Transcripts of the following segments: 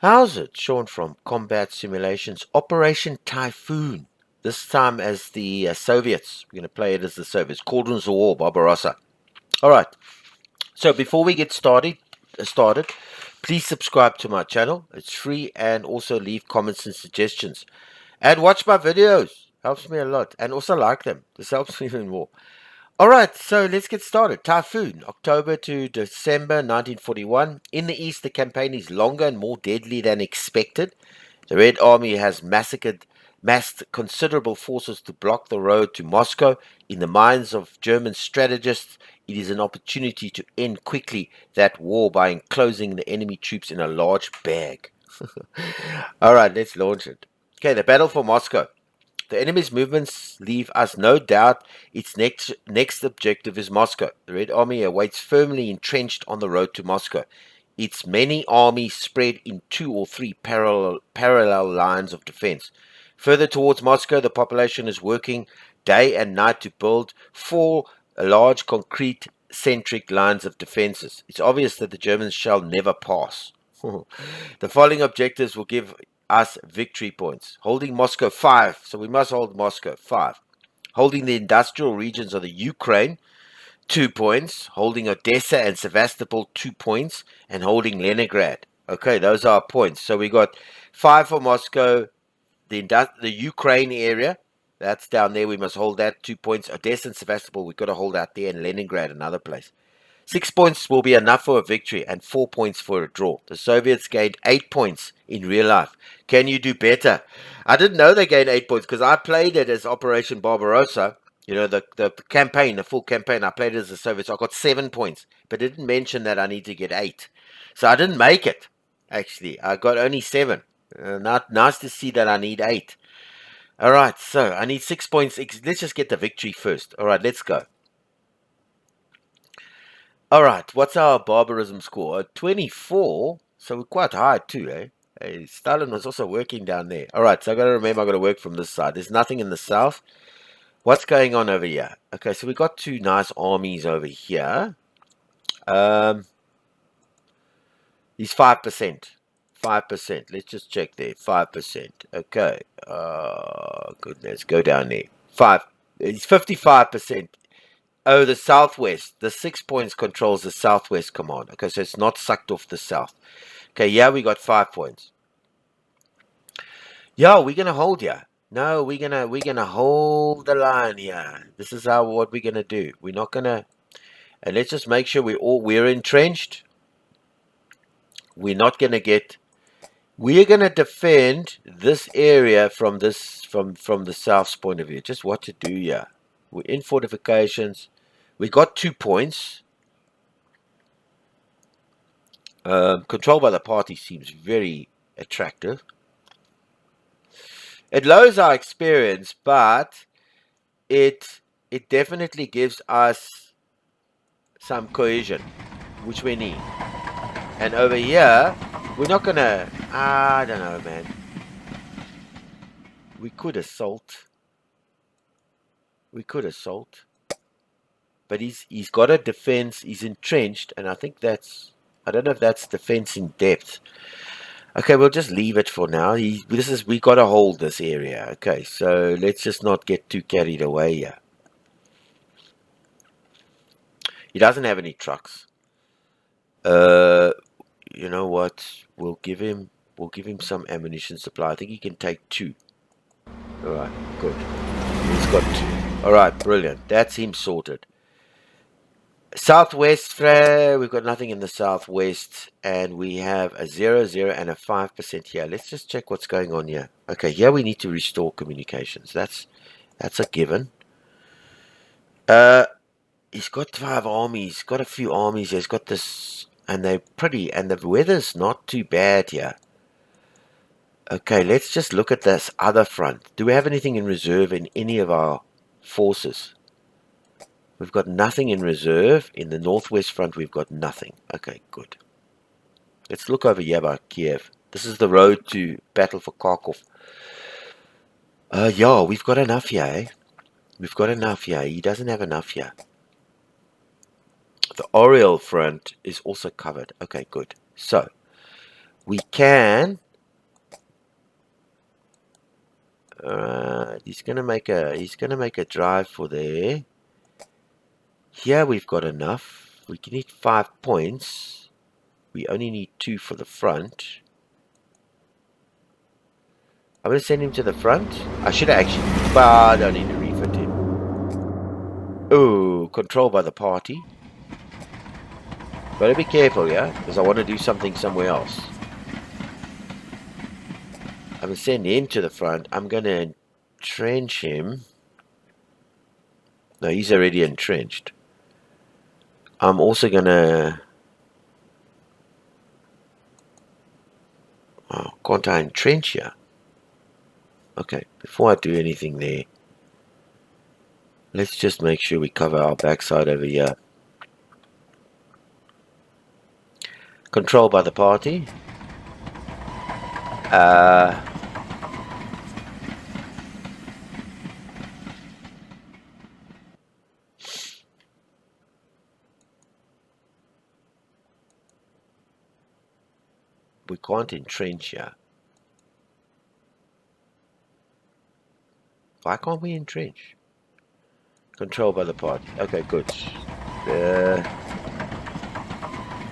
How's it? Sean from Combat Simulations. Operation Typhoon. This time as the Soviets. We're going to play it as the Soviets. Cauldrons of War Barbarossa. All right. So before we get started, please subscribe to my channel. It's free, and also leave comments and suggestions. And watch my videos. Helps me a lot. And also like them. This helps me even more. Alright, so let's get started. Typhoon, October to December 1941. In the east, the campaign is longer and more deadly than expected. The Red Army has massed considerable forces to block the road to Moscow. In the minds of German strategists, it is an opportunity to end quickly that war by enclosing the enemy troops in a large bag. Alright, let's launch it. Okay, the battle for Moscow. The enemy's movements leave us no doubt its next objective is Moscow. The Red Army awaits firmly entrenched on the road to Moscow. Its many armies spread in 2 or 3 parallel lines of defense. Further towards Moscow, the population is working day and night to build 4 large concrete-centric lines of defenses. It's obvious that the Germans shall never pass. The following objectives will give us victory points. Holding Moscow 5, so we must hold Moscow 5. Holding the industrial regions of the Ukraine 2 points. Holding Odessa and Sevastopol 2 points, and holding Leningrad. Okay, those are our points. So we got 5 for Moscow, the Ukraine area. That's down there. We must hold that 2 points. Odessa and Sevastopol we've got to hold out there, and Leningrad another place. 6 points will be enough for a victory and 4 points for a draw. The Soviets gained 8 points in real life. Can you do better? I didn't know they gained 8 points because I played it as Operation Barbarossa. You know, the campaign, the full campaign. I played it as the Soviets. I got 7 points, but it didn't mention that I need to get 8. So I didn't make it, actually. I got only 7. Nice to see that I need 8. All right, so I need 6 points. Let's just get the victory first. All right, let's go. All right, what's our barbarism score? 24, so we're quite high too, eh? Hey, Stalin was also working down there. All right, so I got to remember I got to work from this side. There's nothing in the south. What's going on over here? Okay, so we got 2 nice armies over here. He's 5%. 5%. Let's just check there. 5%. Okay. Goodness, go down there. 5. It's 55%. Oh, the southwest. The 6 points controls the southwest command. Okay, so it's not sucked off the south. Okay, yeah, we got 5 points. Yeah, we're gonna hold here. No, we're gonna hold the line here. This is what we're gonna do. We're not gonna. And let's just make sure we're entrenched. We're not gonna get. We're gonna defend this area from the south's point of view. Just what to do here. We're in fortifications. We got 2 points. Control by the party seems very attractive. It lowers our experience, but it definitely gives us some cohesion, which we need. And over here, we're not gonna. I don't know, man. We could assault. But he's got a defense. He's entrenched, and I think that's. I don't know if that's defense in depth. Okay, we'll just leave it for now. We got to hold this area. Okay, so let's just not get too carried away here. He doesn't have any trucks. You know what? We'll give him some ammunition supply. I think he can take 2. All right, good. He's got 2. All right, brilliant. That's him sorted. Southwest, we've got nothing in the southwest, and we have a 0, 0, and a 5% here. Let's just check what's going on here. Okay, here we need to restore communications. That's a given. He's got 5 armies. He's got a few armies. He's got this, and they're pretty, and the weather's not too bad here. Okay, let's just look at this other front. Do we have anything in reserve in any of our forces? We've got nothing in reserve. In the northwest front, we've got nothing. Okay, good. Let's look over here by Kiev. This is the road to battle for Kharkov. Yeah, we've got enough here, eh? We've got enough here. He doesn't have enough here. The Oriel front is also covered. Okay, good. So, we can. He's gonna make a drive for there. Here we've got enough. We can need 5 points. We only need 2 for the front. I'm gonna send him to the front. I should have actually, but I don't need to refit him. Oh, controlled by the party. Gotta be careful, yeah, because I want to do something somewhere else. I'm gonna send him to the front. I'm gonna entrench him. No, he's already entrenched. I'm also gonna. Oh, can't I entrench here? Okay, before I do anything there, let's just make sure we cover our backside over here. Controlled by the party. We can't entrench here. Why can't we entrench? Controlled by the party. Okay, good.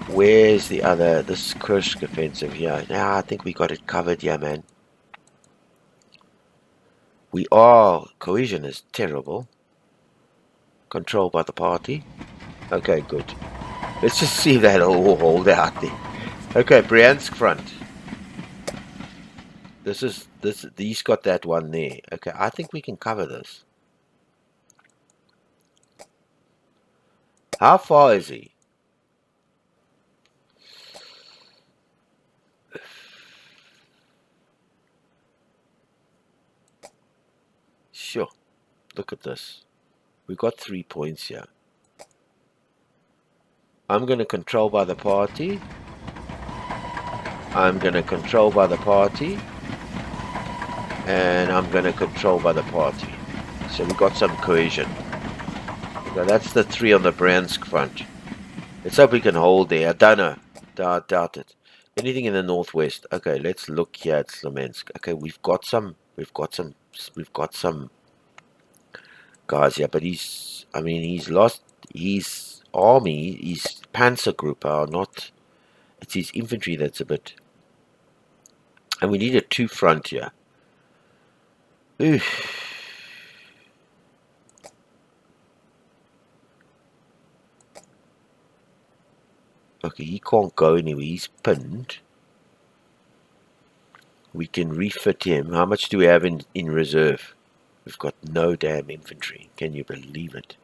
Where's the other? This Kursk offensive here. Now I think we got it covered, yeah, man. Cohesion is terrible. Controlled by the party. Okay, good. Let's just see that all hold out there. Okay, Bryansk front. He's got that one there. Okay, I think we can cover this. How far is he? Sure. Look at this. We got 3 points here. I'm going to control by the party. I'm going to control by the party. And I'm going to control by the party. So we got some cohesion. Okay, that's the 3 on the Bryansk front. Let's hope we can hold there. I don't know. Doubt it. Anything in the northwest. Okay, let's look here at Slomensk. Okay, we've got some guys here, but he's lost his army. His panzer group are not. It's his infantry that's a bit. And we need a 2 front here. Oof. Okay, he can't go anywhere. He's pinned. We can refit him. How much do we have in reserve? We've got no damn infantry. Can you believe it?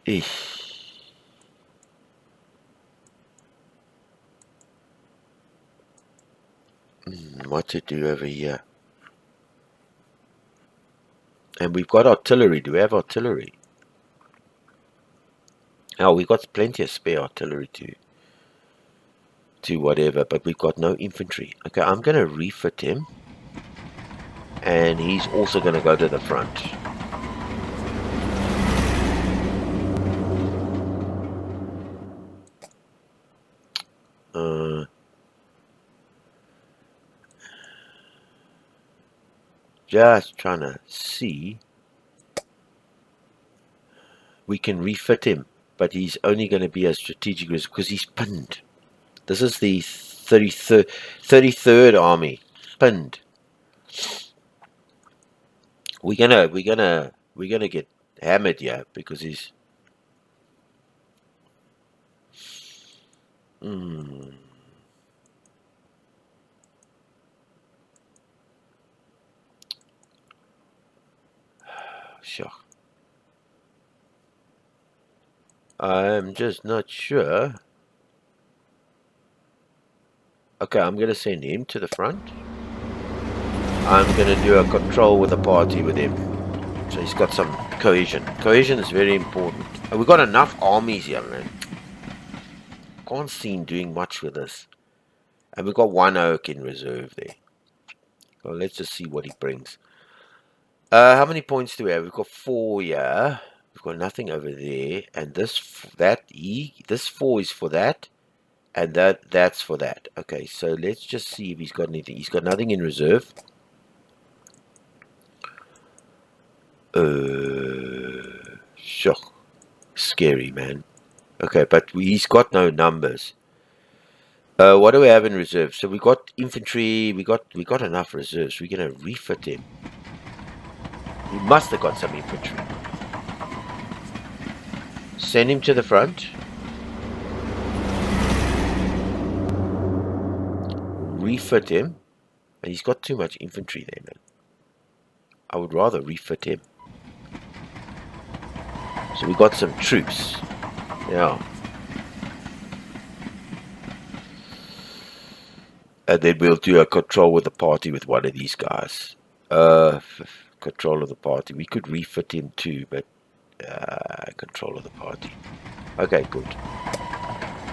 Eesh. What to do over here? And we've got artillery. Do we have artillery? Oh, we've got plenty of spare artillery to whatever, but we've got no infantry. Okay, I'm going to refit him. And he's also going to go to the front. Just trying to see. We can refit him, but he's only going to be a strategic risk because he's pinned. This is the 33rd Army pinned. We're gonna get hammered here because he's. Sure. I'm just not sure. Okay, I'm going to send him to the front. I'm going to do a control with the party with him. So he's got some cohesion. Cohesion is very important. And we've got enough armies here, man. Can't see him doing much with this. And we've got 1 oak in reserve there. Well, let's just see what he brings. How many points do we have? We've got 4 here. We've got nothing over there. And this 4 is for that. And that's for that. Okay, so let's just see if he's got anything. He's got nothing in reserve. Sure. Scary, man. Okay, but he's got no numbers. What do we have in reserve? So we got infantry. We got enough reserves. We're gonna refit him. He must have got some infantry. Send him to the front. Refit him. And he's got too much infantry there, man. I would rather refit him. So we got some troops. Yeah. And then we'll do a control of the party with one of these guys. Control of the party. We could refit him too, but control of the party. Okay, good.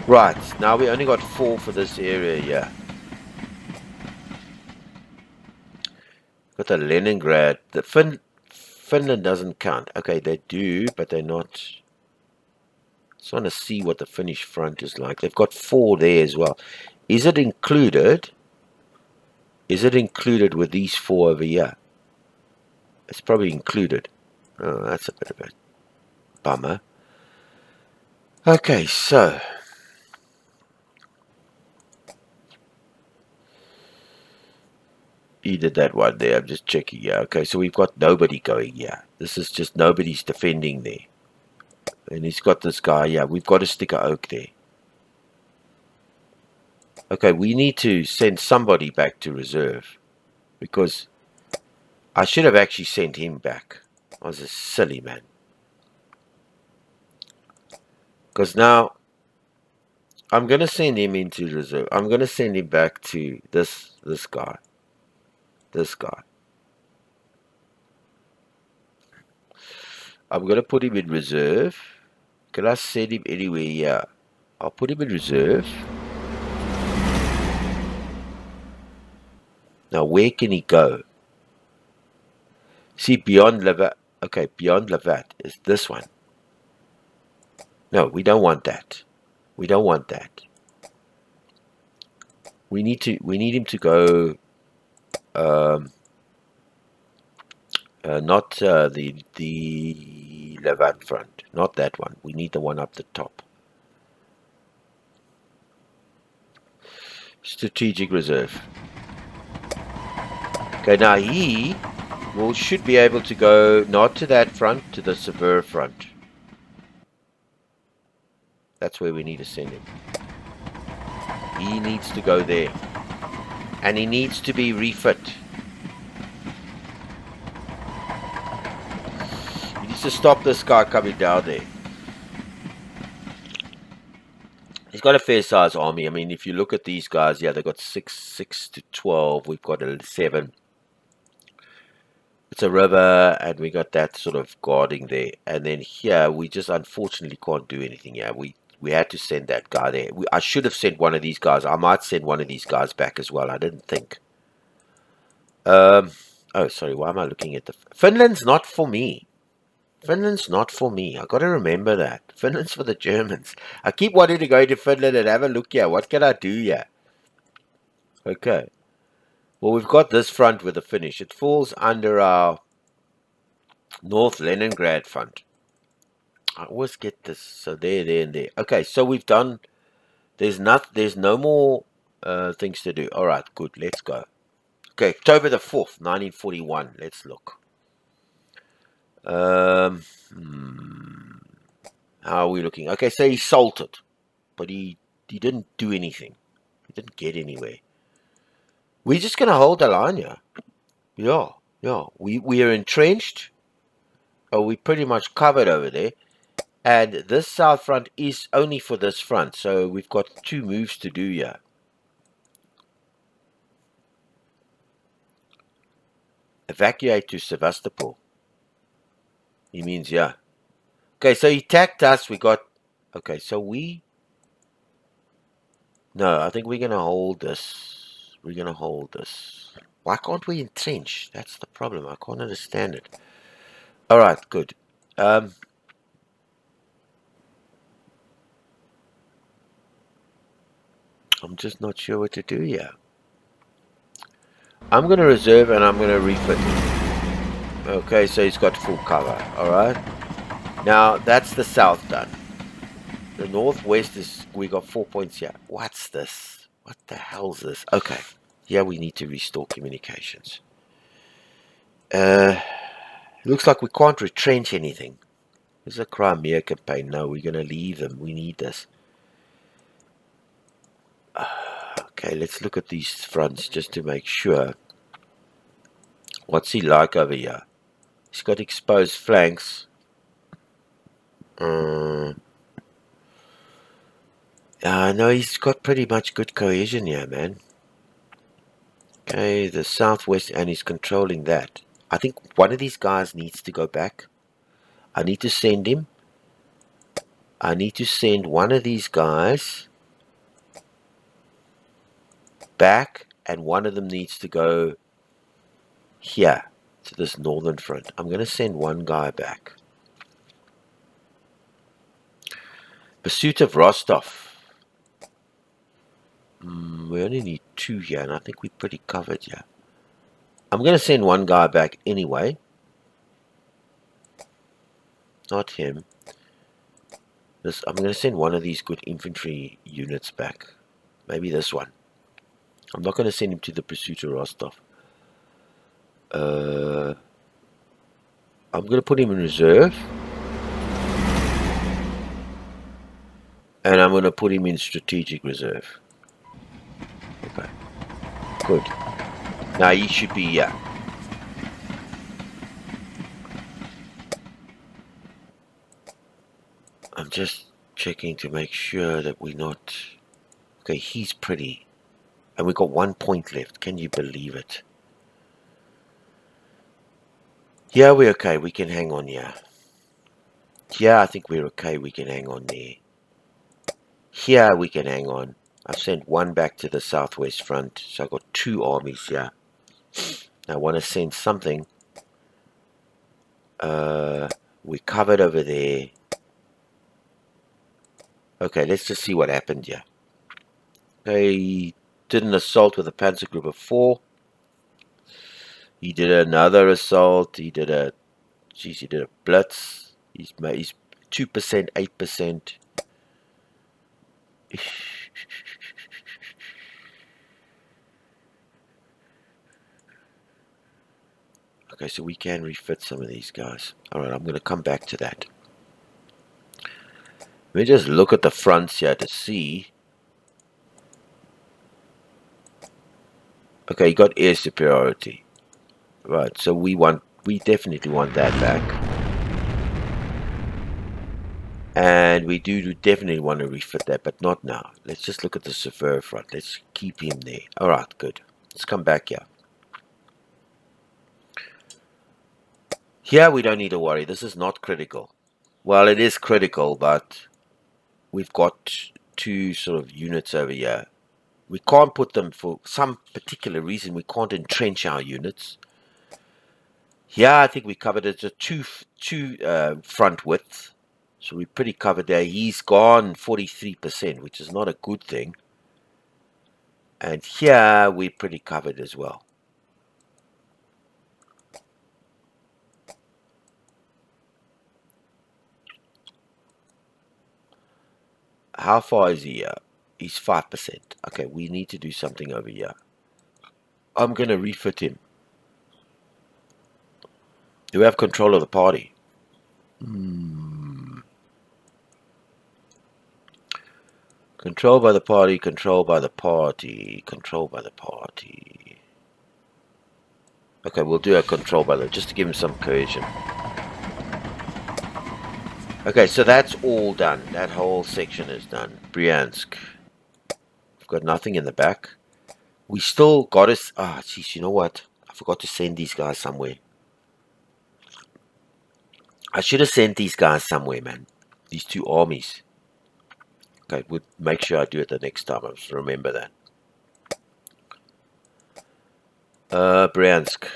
Right, now we only got 4 for this area here. Got the Leningrad. The Finland doesn't count. Okay, they do, but they're not. Just want to see what the Finnish front is like. They've got 4 there as well. Is it included? Is it included with these 4 over here? It's probably included. Oh, that's a bit of a bummer. Okay, so he did that one there. I'm just checking. Yeah, okay, so we've got nobody going here. This is just nobody's defending there. And he's got this guy. Yeah, we've got a sticker oak there. Okay, we need to send somebody back to reserve. Because I should have actually sent him back. I was a silly man. Because now I'm going to send him into reserve. I'm going to send him back to this guy. This guy. I'm going to put him in reserve. Can I send him anywhere? Yeah. I'll put him in reserve. Now, where can he go? See, beyond Lavat. Okay, beyond Lavat is this one. No, we don't want that. We don't want that. We need him to go. Not the Levant front. Not that one. We need the one up the top. Strategic reserve. Okay, now he should be able to go not to that front, to the Severe front. That's where we need to send him. He needs to go there. And he needs to be refit. He needs to stop this guy coming down there. He's got a fair size army. I mean, if you look at these guys, yeah, they've got 6 to 12. We've got a 7. It's a river, and we got that sort of guarding there. And then here, we just unfortunately can't do anything. Yeah, we had to send that guy there. I should have sent one of these guys. I might send one of these guys back as well. I didn't think. Oh, sorry. Why am I looking at the... Finland's not for me. Finland's not for me. I got to remember that. Finland's for the Germans. I keep wanting to go to Finland and have a look here. What can I do here? Okay. Well, we've got this front with the Finnish. It falls under our North Leningrad front. I always get this. So there, and there. Okay, so we've done... There's no more things to do. All right, good. Let's go. Okay, October the 4th, 1941. Let's look. How are we looking? Okay, so he salted, but he didn't do anything. He didn't get anywhere. We're just going to hold the line here. Yeah. We are entrenched. Oh, we pretty much covered over there. And this south front is only for this front. So we've got 2 moves to do here. Evacuate to Sevastopol. He means, yeah. Okay, so he attacked us. We got... Okay, so we... No, I think we're going to hold this. We're going to hold this. Why can't we entrench? That's the problem. I can't understand it. All right, good. I'm just not sure what to do here. I'm going to reserve and I'm going to refit him. Okay, so he's got full cover. Alright. Now, that's the south done. The northwest is, we got 4 points here. What's this? What the hell's this? Okay. Yeah, we need to restore communications. It looks like we can't retrench anything. This is a Crimea campaign. No, we're going to leave them. We need this. Okay, let's look at these fronts just to make sure. What's he like over here? He's got exposed flanks. No, he's got pretty much good cohesion here, man. Okay, the southwest, and he's controlling that. I think one of these guys needs to go back. I need to send him. I need to send one of these guys back, and one of them needs to go here to this northern front. I'm going to send one guy back. Pursuit of Rostov. We only need 2 here, and I think we're pretty covered here. I'm going to send one guy back anyway. Not him. I'm going to send one of these good infantry units back. Maybe this one. I'm not going to send him to the Pursuit of Rostov. I'm going to put him in reserve. And I'm going to put him in strategic reserve. Okay. Good. Now he should be here. I'm just checking to make sure that we're not... Okay, he's pretty. And we've got 1 point left. Can you believe it? Yeah, we're okay. We can hang on here. Yeah, I think we're okay. We can hang on there. Here we can hang on. I've sent one back to the southwest front. So I've got 2 armies here. I want to send something. We're covered over there. Okay, let's just see what happened here. He did an assault with a panzer group of 4. He did another assault. He did a blitz. He's 2%, 8%. Okay, so we can refit some of these guys. Alright, I'm going to come back to that. Let me just look at the fronts here to see. Okay, you got air superiority. Right, so we definitely want that back. And we do definitely want to refit that, but not now. Let's just look at the Severe front. Let's keep him there. Alright, good. Let's come back here. Here we don't need to worry. This is not critical. Well, it is critical, but we've got 2 sort of units over here. We can't put them for some particular reason. We can't entrench our units. Here, I think we covered it. It's a 2 front width. So we're pretty covered there. He's gone 43%, which is not a good thing. And here, we're pretty covered as well. How far is he here? He's 5%. Okay, we need to do something over here. I'm going to refit him. Do we have control of the party? Control by the party, control by the party, control by the party. Okay, we'll do a control by the, just to give him some cohesion. Okay, so that's all done. That whole section is done. Bryansk. We've got nothing in the back. We still got us... Ah, jeez, you know what? I forgot to send these guys somewhere. I should have sent these guys somewhere, man. These 2 armies. Okay, we'll make sure I do it the next time. I just remember that. Bryansk.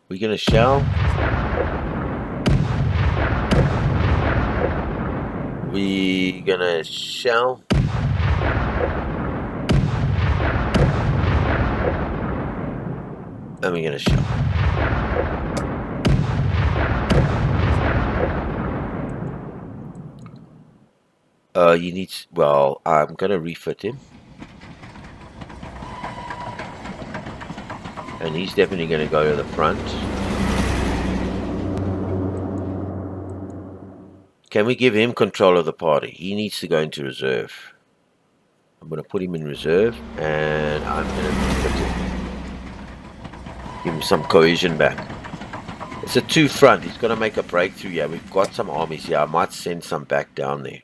We're gonna shell. We're gonna shell. And we're gonna shell. You need. Well, I'm gonna refit him. And he's definitely gonna go to the front. Can we give him control of the party? He needs to go into reserve. I'm going to put him in reserve, and I'm going to give him some cohesion back. It's a two front. He's going to make a breakthrough here. We've got some armies here. I might send some back down there.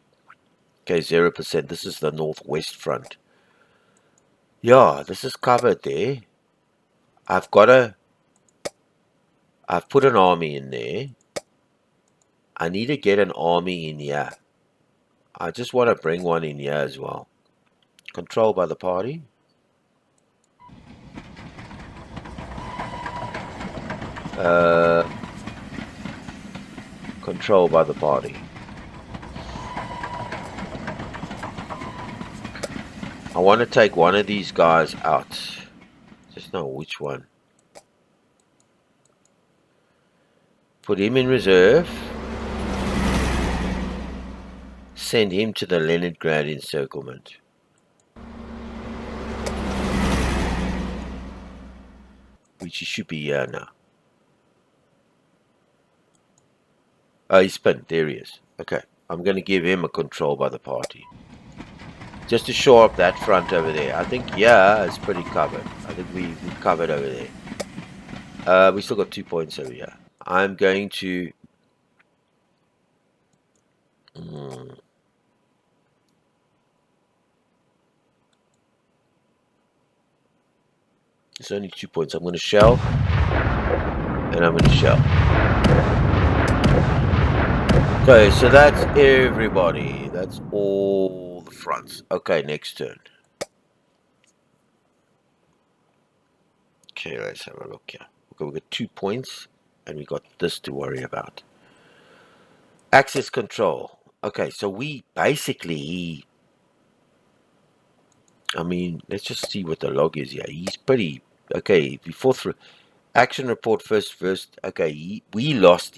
Okay, 0%. This is the northwest front. Yeah, this is covered there. I've put an army in there. I need to get an army in here. I just want to bring one in here as well. Control by the party. Control by the party. I want to take one of these guys out. Just know which one. Put him in reserve. Send him to the Leningrad encirclement. Which he should be here now. Oh, he's pinned. There he is. Okay. I'm going to give him a control by the party. Just to shore up that front over there. I think, yeah, it's pretty covered. I think we covered over there. We still got 2 points over here. I'm going to... It's only 2 points. I'm going to shell. And I'm going to shell. Okay, so that's everybody. That's all the fronts. Okay, next turn. Okay, let's have a look here. Okay, we got 2 points, and we got this to worry about. Access control. Okay, so we basically, I mean, let's just see what the log is here. He's pretty okay. Before through action report first. Okay, he lost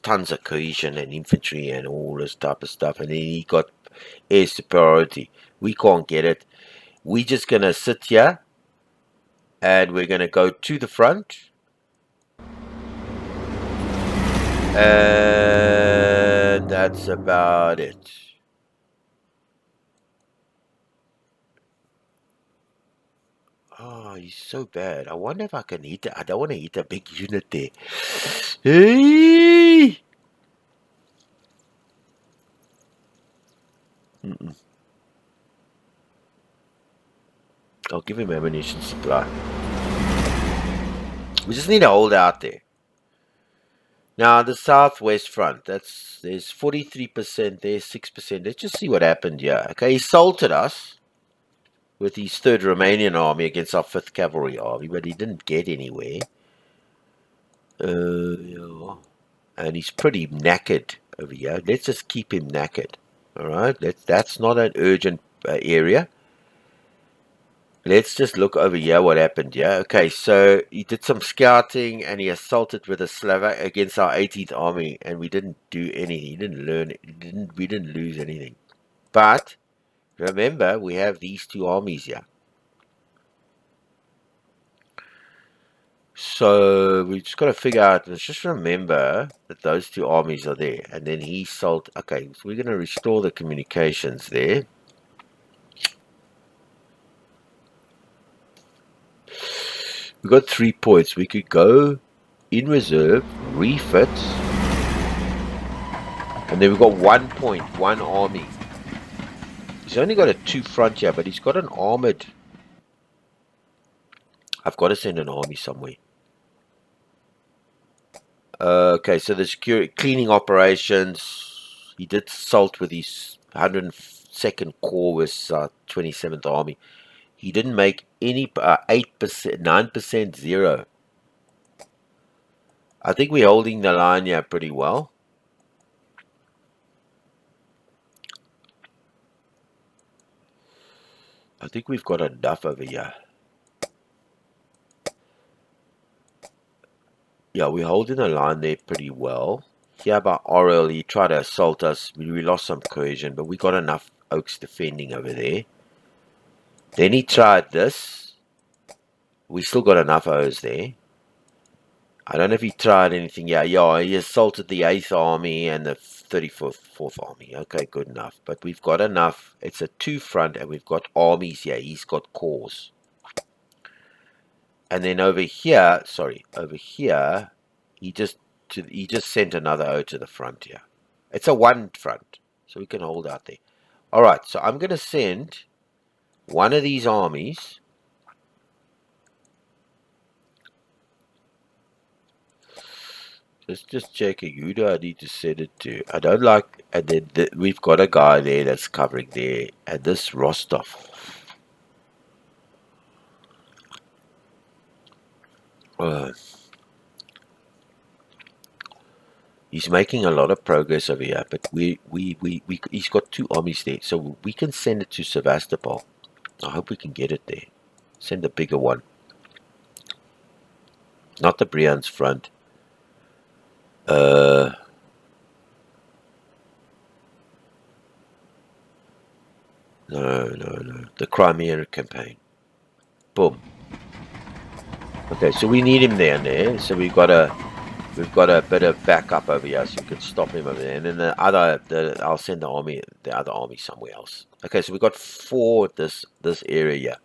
tons of cohesion and infantry and all this type of stuff, and then he got air superiority. We can't get it. We're just gonna sit here, and we're gonna go to the front. And that's about it. Oh, he's so bad. I wonder if I can hit it. I don't want to hit a big unit there. Hey! I'll give him ammunition supply. We just need to hold out there. Now, the southwest front, there's 43%, there's 6%. Let's just see what happened here. Okay, he assaulted us with his 3rd Romanian army against our 5th Cavalry army, but he didn't get anywhere. Yeah. And he's pretty knackered over here. Let's just keep him knackered. Alright, that's not an urgent area. Let's just look over here what happened here. Okay, so he did some scouting and he assaulted with a Slovak against our 18th army, and we didn't do anything. He didn't learn. We didn't lose anything. But remember, we have these 2 armies here. So we just got to figure out. Let's just remember that those 2 armies are there, and then he sold. Okay, so we're going to restore the communications there. We got 3 points. We could go in reserve, refit, and then we've got 1 point, 1 army. He's only got a 2 front here, but he's got an armored. I've got to send an army somewhere. Okay, so the security cleaning operations. He did assault with his 102nd Corps with 27th Army. He didn't make any 8%, 9%, 0. I think we're holding the line here pretty well. I think we've got enough over here. Yeah, we're holding the line there pretty well. Here by Orel, he tried to assault us. We lost some cohesion, but we got enough oaks defending over there. Then he tried this. We still got enough O's there. I don't know if he tried anything. Yeah, he assaulted the 8th Army and the 34th Army. Okay, good enough. But we've got enough. It's a 2-front, and we've got armies here. He's got corps. And then over here, he just sent another O to the front here. It's a 1-front, so we can hold out there. All right, so I'm going to send one of these armies. Let's just check who do I need to send it to. I don't like, and then we've got a guy there that's covering there, and this Rostov. He's making a lot of progress over here, but he's got 2 armies there, so we can send it to Sevastopol. I hope we can get it there. Send the bigger one. Not the Bryansk front. No. The Crimea campaign. Boom. Okay, so we need him there. So we've got a bit of backup over here, so we can stop him over there. And then I'll send the other army somewhere else. Okay, so we've got 4 this area here.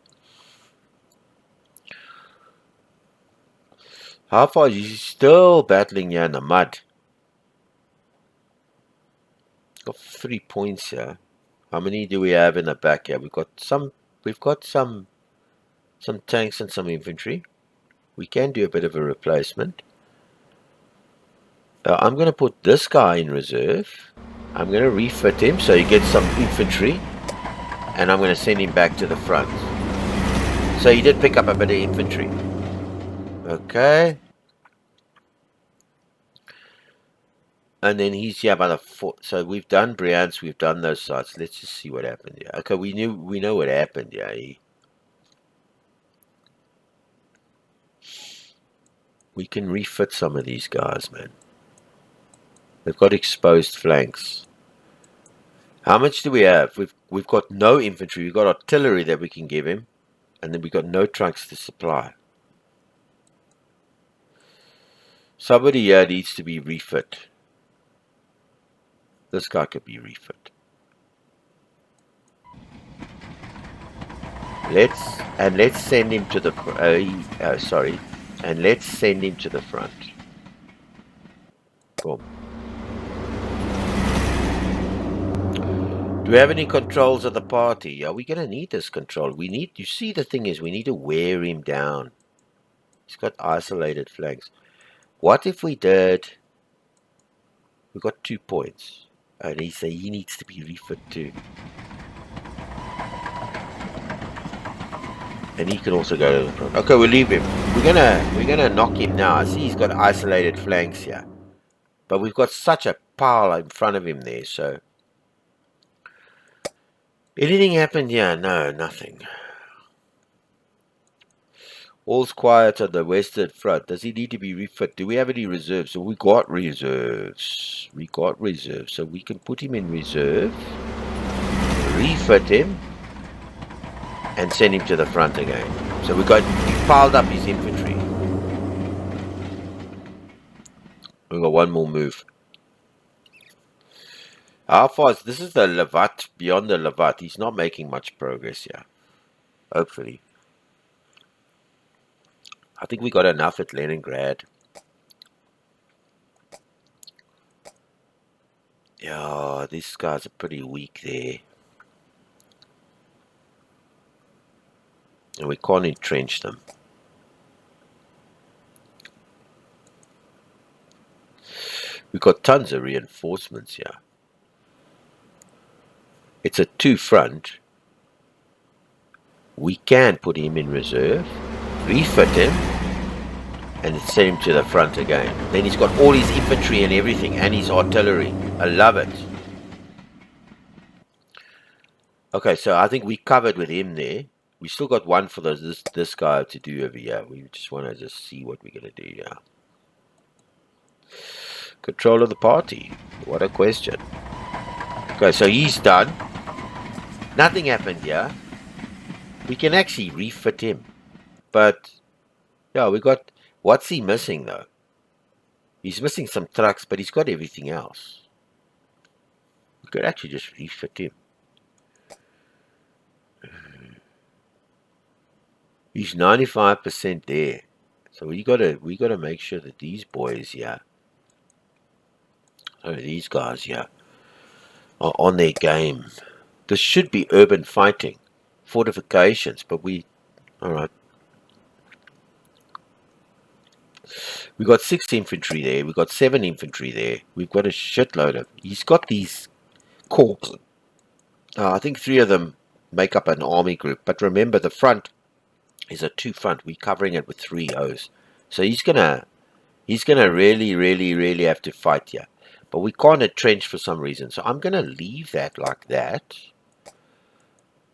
How far is he still battling here in the mud? Got 3 points here. How many do we have in the back here? We've got some tanks and some infantry. We can do a bit of a replacement. I'm going to put this guy in reserve. I'm going to refit him so he gets some infantry. And I'm going to send him back to the front. So he did pick up a bit of infantry. Okay. And then he's here by the fort. So we've done Bryansk, we've done those sites. Let's just see what happened here. Okay, we know what happened here. We can refit some of these guys, man. They've got exposed flanks. How much do we have? We've got no infantry. We've got artillery that we can give him, and then we've got no trucks to supply. Somebody here needs to be refit. This guy could be refit. Let's send him to the and let's send him to the front. Boom. Do we have any controls of the party? Are we going to need this control? You see, the thing is, we need to wear him down. He's got isolated flanks. What if we did? We got 2 points. And he needs to be refit too. And he can also go to the front. Okay, we'll leave him. We're gonna knock him now. I see he's got isolated flanks here. But we've got such a pile in front of him there, so. Anything happened here? No, nothing. All's quiet on the western front. Does he need to be refit? Do we have any reserves? So we got reserves. So we can put him in reserve, refit him, and send him to the front again. So we piled up his infantry. We've got one more move. How far is this? Is the Levat, beyond the Levat. He's not making much progress here. Hopefully. I think we got enough at Leningrad. Yeah, these guys are pretty weak there. And we can't entrench them. We've got tons of reinforcements here. It's a 2-front. We can put him in reserve, refit him, and send him to the front again. Then he's got all his infantry and everything, and his artillery. I love it. Okay, so I think we covered with him there. We still got one for this guy to do over here. We just want to just see what we're going to do here. Control of the party. What a question. Okay, so he's done. Nothing happened here. We can actually refit him. But, yeah, we got... What's he missing, though? He's missing some trucks, but he's got everything else. We could actually just refit him. He's 95% there. So we gotta make sure that these boys here, these guys here, are on their game. This should be urban fighting, fortifications, but alright. We got 6 infantry there, we got 7 infantry there, we've got a shitload of, he's got these corps. I think 3 of them make up an army group, but remember the front is a 2 front, we're covering it with 3 O's. So he's gonna really have to fight here. But we can't entrench for some reason. So I'm gonna leave that like that.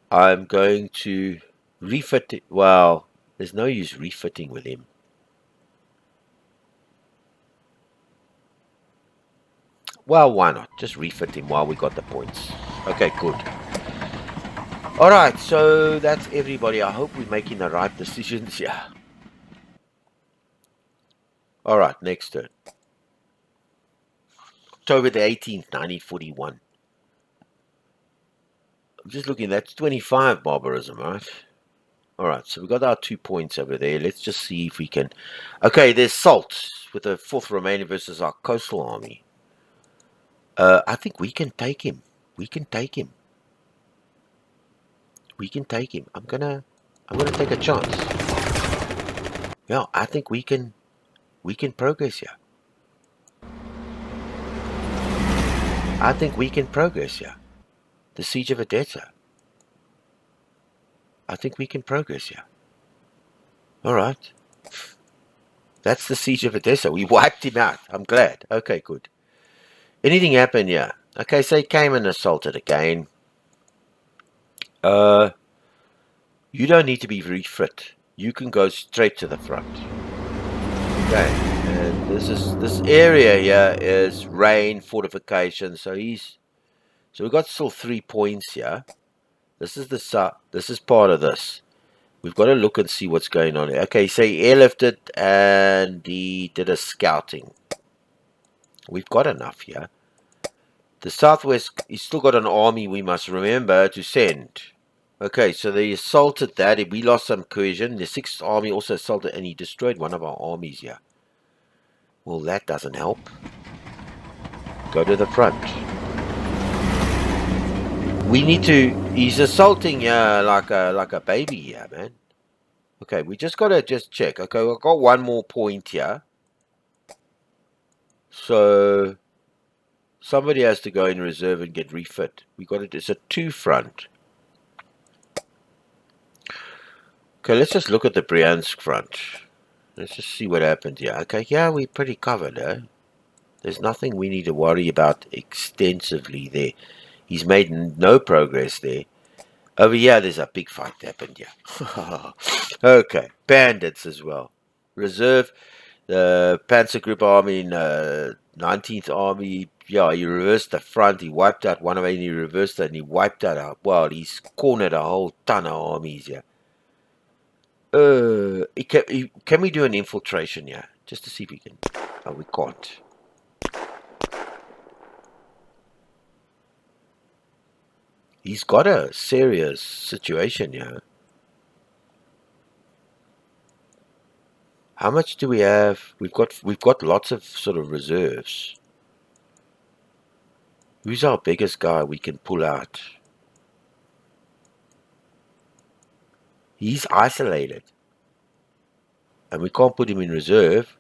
I'm going to refit it. Well, there's no use refitting with him. Well, why not? Just refit him while we got the points. Okay, good. Alright, so that's everybody. I hope we're making the right decisions here. Alright, next turn. October the 18th, 1941. I'm just looking, that's 25 barbarism, right? Alright, so we got our 2 points over there. Let's just see if we can... Okay, there's Salt with the 4th Romania versus our coastal army. I think we can take him. We can take him. We can take him. I'm gonna take a chance. Yeah, I think we can progress here. I think we can progress here. The Siege of Odessa. I think we can progress here. Alright. That's the Siege of Odessa. We wiped him out. I'm glad. Okay, good. Anything happened here? Okay, so he came and assaulted again. You don't need to be refit. You can go straight to the front. Okay, and this area here is rain, fortification. So we've got still 3 points here. This is part of this. We've got to look and see what's going on here. Okay, so he airlifted and he did a scouting. We've got enough here. The southwest, he's still got an army we must remember to send. Okay, so they assaulted that. We lost some cohesion. The 6th army also assaulted and he destroyed one of our armies here. Well, that doesn't help. Go to the front. We need to... He's assaulting like a baby here, man. Okay, we just got to check. Okay, we've got 1 more point here. So... somebody has to go in reserve and get refit. We got it. It's a 2 front. Okay, let's just look at the Bryansk front. Let's just see what happened here. Okay, yeah, we're pretty covered, eh? There's nothing we need to worry about extensively there. He's made no progress there. Over here, there's a big fight that happened here. Okay, bandits as well. Reserve, the Panzer Group Army, 19th Army. Yeah, he reversed the front. He wiped out one of them. He reversed it and he wiped out. Well, he's cornered a whole ton of armies here. Can we do an infiltration here? Just to see if we can. Oh, we can't. He's got a serious situation here. How much do we have? We've got lots of sort of reserves. Who's our biggest guy we can pull out? He's isolated. And we can't put him in reserve.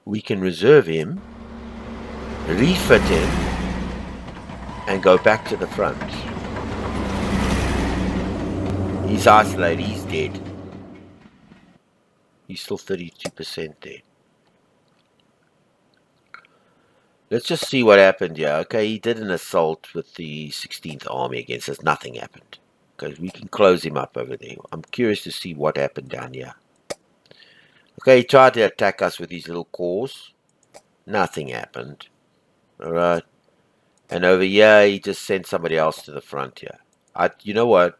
We can reserve him, refit him, and go back to the front. He's isolated, he's dead. He's still 32% there. Let's just see what happened here. Okay, he did an assault with the 16th Army against us. Nothing happened. Okay, we can close him up over there. I'm curious to see what happened down here. Okay, he tried to attack us with these little cores. Nothing happened. Alright. And over here, he just sent somebody else to the front here. You know what?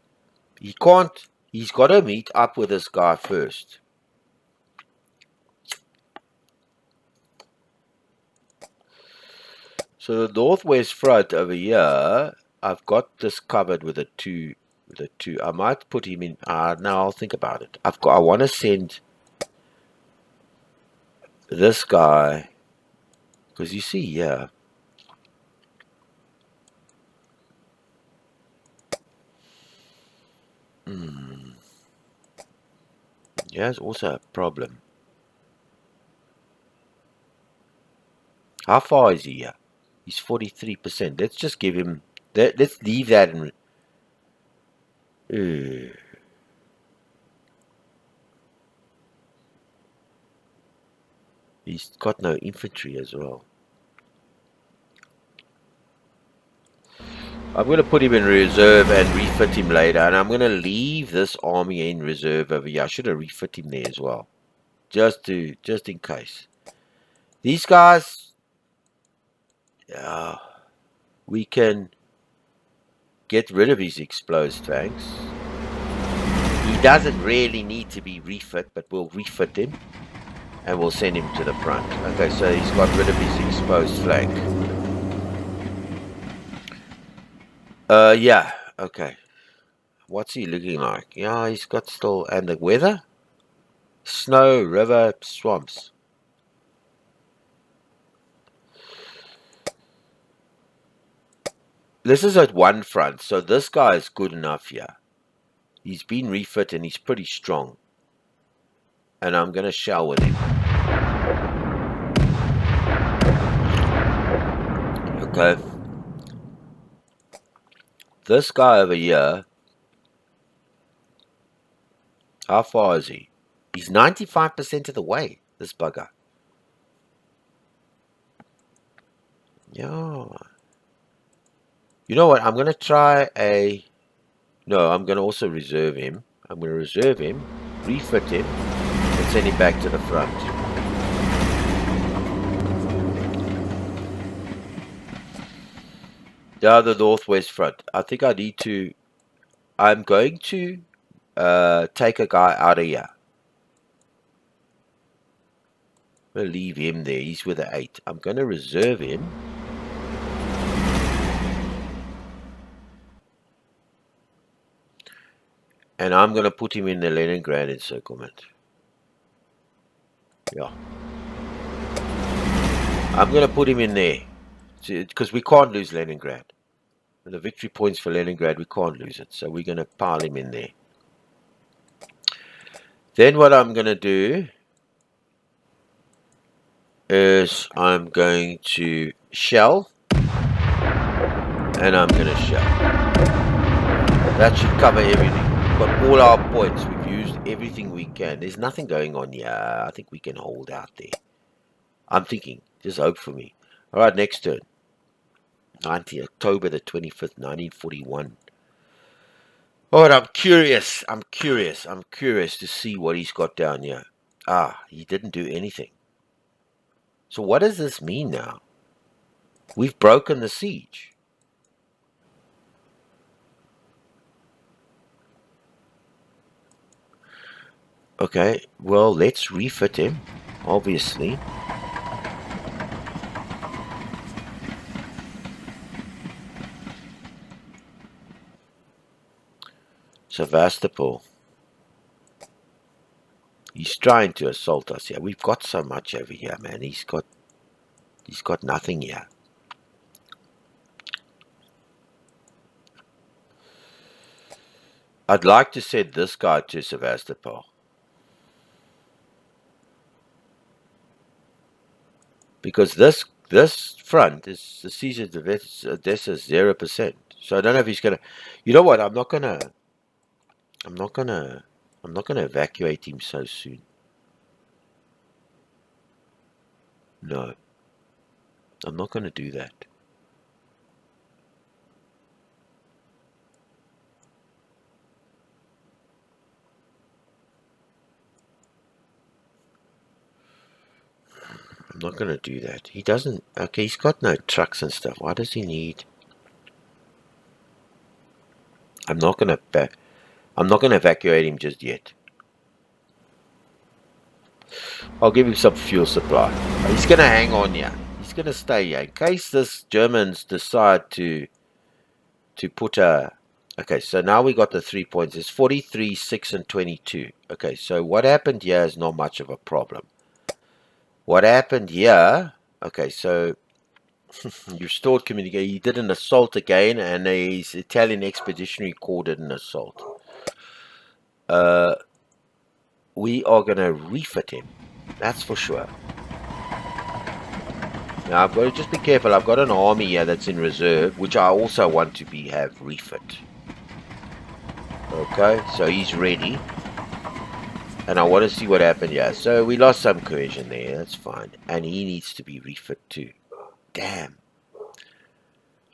He can't. He's got to meet up with this guy first. So the northwest front over here, I've got this covered with a 2. With a 2. I might put him in. Now I'll think about it. I want to send this guy. Because you see, yeah. Yeah, it's also a problem. How far is he here? He's 43%. Let's just give him that. Let's leave that in. He's got no infantry as well. I'm going to put him in reserve and refit him later. And I'm going to leave this army in reserve over here. I should have refit him there as well. Just in case. These guys, we can get rid of his exposed tanks. He doesn't really need to be refit, but we'll refit him. And we'll send him to the front. Okay, so he's got rid of his exposed flank. Yeah, okay. What's he looking like? Yeah, he's got still... And the weather? Snow, river, swamps. This is at one front, so this guy is good enough here. He's been refit and he's pretty strong. And I'm going to shell with him. Okay. This guy over here, how far is he? He's 95% of the way, this bugger. Yeah. You know what? I'm going to try a... No, I'm going to also reserve him. I'm going to reserve him, refit him, and send him back to the front. Yeah, the northwest front. I think I need to... I'm going to take a guy out of here. I'm going to leave him there. He's with an 8. I'm going to reserve him. And I'm going to put him in the Leningrad encirclement. Yeah. I'm going to put him in there. Because we can't lose Leningrad. The victory points for Leningrad, we can't lose it. So we're going to pile him in there. Then what I'm going to do is I'm going to shell. And I'm going to shell. That should cover everything. We've got all our points. We've used everything we can. There's nothing going on here. I think we can hold out there. I'm thinking. Just hope for me. Alright, next turn. October the 25th, 1941. Alright, I'm curious to see what he's got down here. He didn't do anything. So what does this mean now? We've broken the siege. Okay, well, let's refit him, obviously. Sevastopol. He's trying to assault us here. We've got so much over here, man. He's got nothing here. I'd like to send this guy to Sevastopol. Because this front is the siege of Odessa 0%. So I don't know if he's gonna. You know what? I'm not gonna evacuate him so soon. No, I'm not going to do that. I'm not going to do that. He doesn't... Okay, he's got no trucks and stuff. Why does he need... I'm not going to evacuate him just yet. I'll give him some fuel supply. He's going to hang on here. He's going to stay here in case this Germans decide to put a... Okay, so now we got the 3 points. It's 43, 6, and 22. Okay, so what happened here is not much of a problem. What happened here... Okay, so you restored communication. He did an assault again, and his Italian Expeditionary Corps did an assault. We are going to refit him. That's for sure. Now, I've got to just be careful. I've got an army here that's in reserve, which I also want to have refit. Okay, so he's ready. And I want to see what happened here. So we lost some cohesion there. That's fine. And he needs to be refit too. Damn.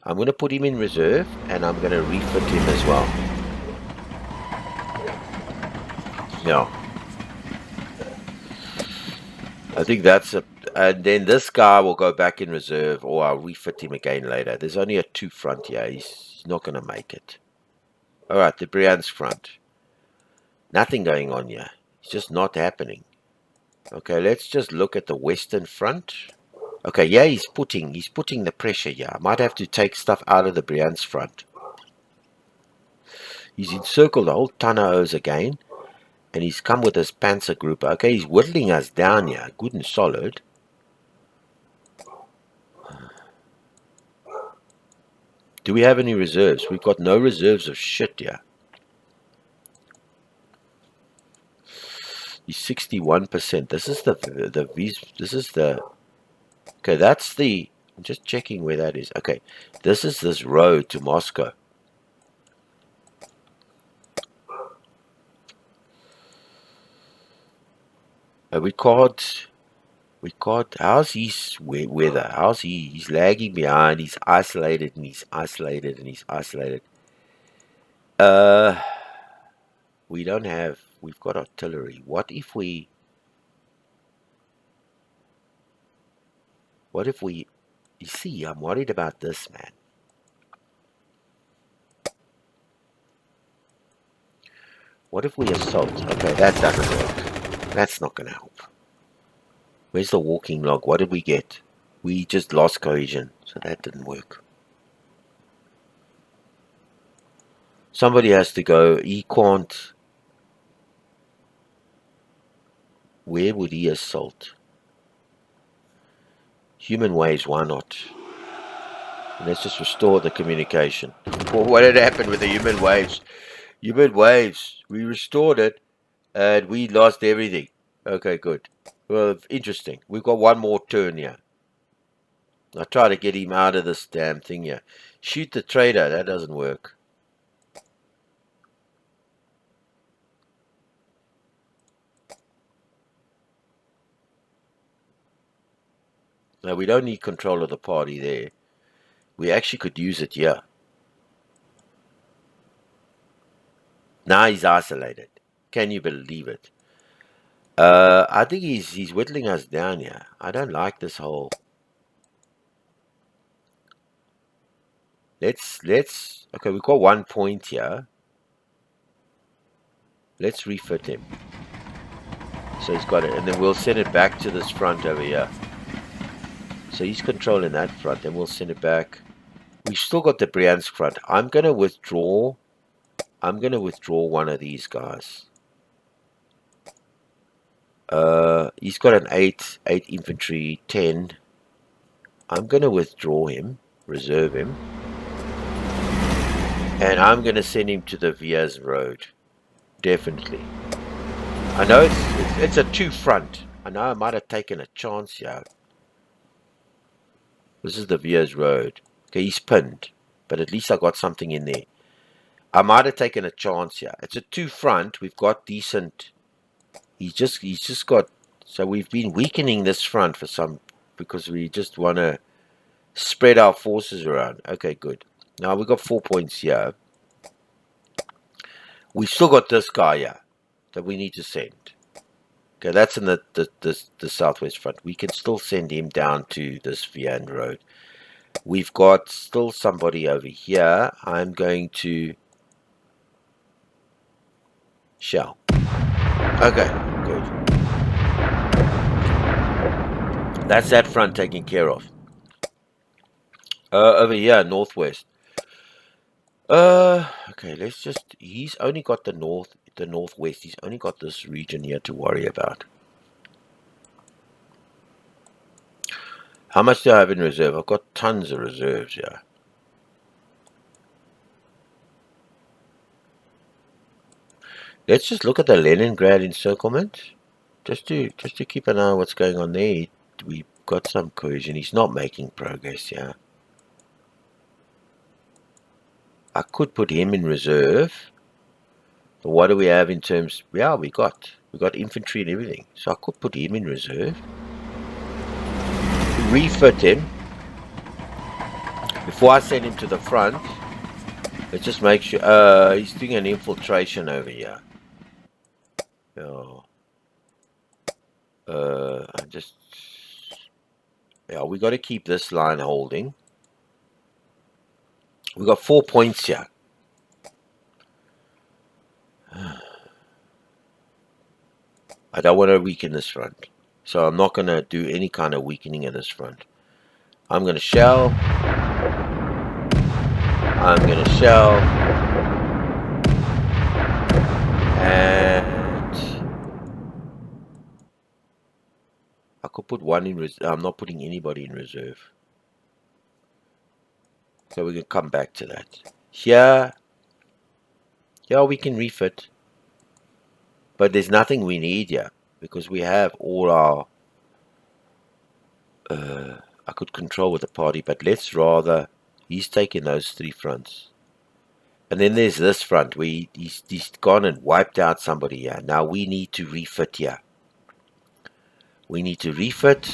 I'm going to put him in reserve, and I'm going to refit him as well. No. I think that's a... And then this guy will go back in reserve, or I'll refit him again later. There's only a 2 front here. He's not going to make it. Alright, the Bryansk front. Nothing going on here. It's just not happening. Okay, let's just look at the Western front. Okay, yeah, he's putting the pressure here. I might have to take stuff out of the Bryansk front. He's encircled the whole Tanaos again. And he's come with his panzer group. Okay, he's whittling us down here. Good and solid. Do we have any reserves? We've got no reserves of shit here. He's 61%. This is the okay, that's the... I'm just checking where that is. Okay, this is this road to Moscow. We can't... How's his weather? How's he? He's lagging behind. He's isolated and he's isolated and he's isolated. We don't have... We've got artillery. What if we... You see, I'm worried about this, man. What if we assault? Okay, that doesn't work. That's not going to help. Where's the walking log? What did we get? We just lost cohesion, so that didn't work. Somebody has to go. He can't... Where would he assault? Human waves, why not? Let's just restore the communication. Well, what had happened with the human waves? Human waves. We restored it, and we lost everything. Okay, good. Well, interesting. We've got one more turn here. I'll try to get him out of this damn thing here. Shoot the trader. That doesn't work. Now, we don't need control of the party there. We actually could use it here. Now he's isolated. Can you believe it? I think he's whittling us down here. I don't like this whole... Let's... Okay, we've got 1 point here. Let's refit him. So he's got it. And then we'll send it back to this front over here. So he's controlling that front. And we'll send it back. We've still got the Bryansk front. I'm going to withdraw one of these guys. He's got an 8 infantry, 10. I'm going to withdraw him. Reserve him. And I'm going to send him to the Viaz Road. Definitely. I know it's a 2 front. I know I might have taken a chance here. This is the Viaz Road. Okay, he's pinned. But at least I got something in there. I might have taken a chance here. It's a 2 front. We've got decent... He's just got... So we've been weakening this front for because we just want to spread our forces around. Okay, good. Now we got 4 points here. We still got this guy here that we need to send. Okay, that's in the southwest front. We can still send him down to this Viand Road. We've got still somebody over here. I'm going to shell. Okay, good. That's that front taken care of. Over here, northwest. Okay, let's just. He's only got the northwest. He's only got this region here to worry about. How much do I have in reserve? I've got tons of reserves here. Let's just look at the Leningrad encirclement, just to keep an eye on what's going on there. We've got some cohesion. He's not making progress here. I could put him in reserve. But what do we have in terms? Yeah, we got infantry and everything. So I could put him in reserve. Refit him before I send him to the front. Let's just make sure. He's doing an infiltration over here. Oh. Yeah, we got to keep this line holding. We got 4 points here. I don't want to weaken this front, so I'm not going to do any kind of weakening of this front. I'm going to shell. I'm going to shell. And I could put one in reserve. I'm not putting anybody in reserve. So we can come back to that. Here we can refit. But there's nothing we need here. Because we have all our... I could control with the party. But let's rather... He's taking those 3 fronts. And then there's this front. Where he's gone and wiped out somebody here. Now we need to refit here. We need to refit.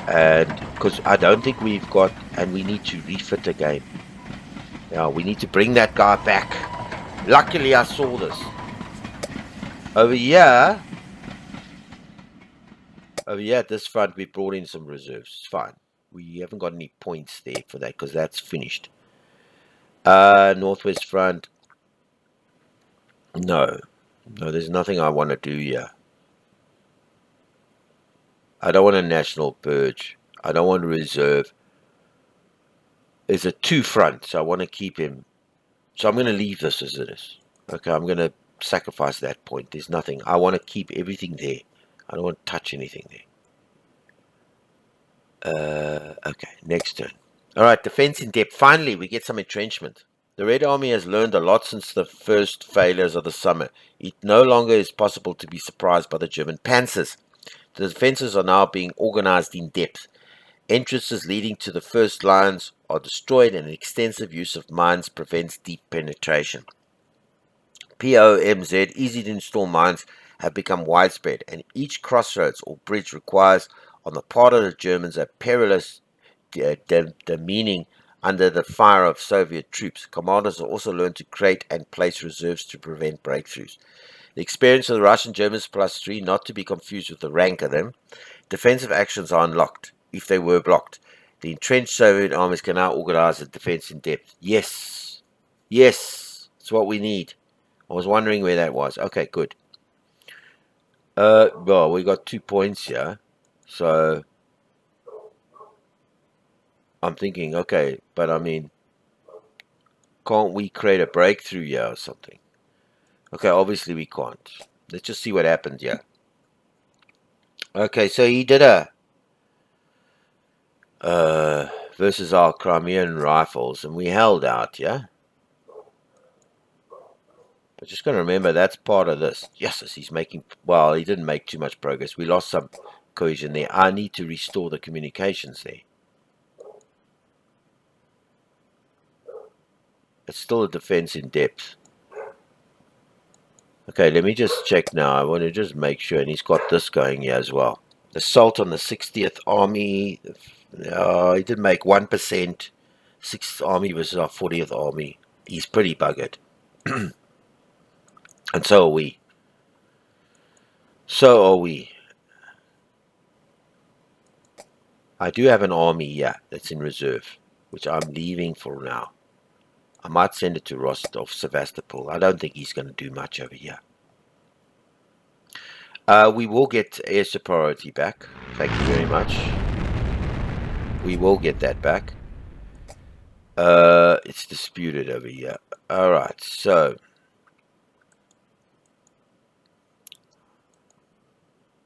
And because I don't think we've got... And we need to refit again. Yeah, we need to bring that guy back. Luckily I saw this. Over here at this front, we brought in some reserves. It's fine. We haven't got any points there for that because that's finished. Northwest front. No, there's nothing I want to do here. I don't want a national purge. I don't want a reserve. There's a 2 front, so I want to keep him. So I'm going to leave this as it is. Okay, I'm going to sacrifice that point. There's nothing. I want to keep everything there. I don't want to touch anything there. Okay, next turn. Alright, defense in depth. Finally, we get some entrenchment. The Red Army has learned a lot since the first failures of the summer. It no longer is possible to be surprised by the German panzers. The defenses are now being organized in depth. Entrances leading to the first lines are destroyed and extensive use of mines prevents deep penetration. POMZ, easy to install mines, have become widespread, and each crossroads or bridge requires, on the part of the Germans, a perilous demeaning under the fire of Soviet troops. Commanders have also learned to create and place reserves to prevent breakthroughs. The experience of the Russian Germans +3, not to be confused with the rank of them. Defensive actions are unlocked, if they were blocked. The entrenched Soviet armies can now organize a defense in depth. Yes, it's what we need. I was wondering where that was. Okay, good. Well, we got 2 points here. So I'm thinking, okay, but I mean, can't we create a breakthrough here or something? Okay, obviously we can't. Let's just see what happened here. Okay, so he did a versus our Crimean rifles, and we held out, yeah? But just going to remember that's part of this. Yes, he's making... Well, he didn't make too much progress. We lost some cohesion there. I need to restore the communications there. It's still a defense in depth. Okay, let me just check now. I want to just make sure. And he's got this going here as well. Assault on the 60th Army. He did make 1%. 6th Army versus our 40th Army. He's pretty buggered. And so are we. So are we. I do have an army here that's in reserve, which I'm leaving for now. I might send it to Rostov, Sevastopol. I don't think he's going to do much over here. We will get air superiority back. Thank you very much. We will get that back. It's disputed over here. Alright, so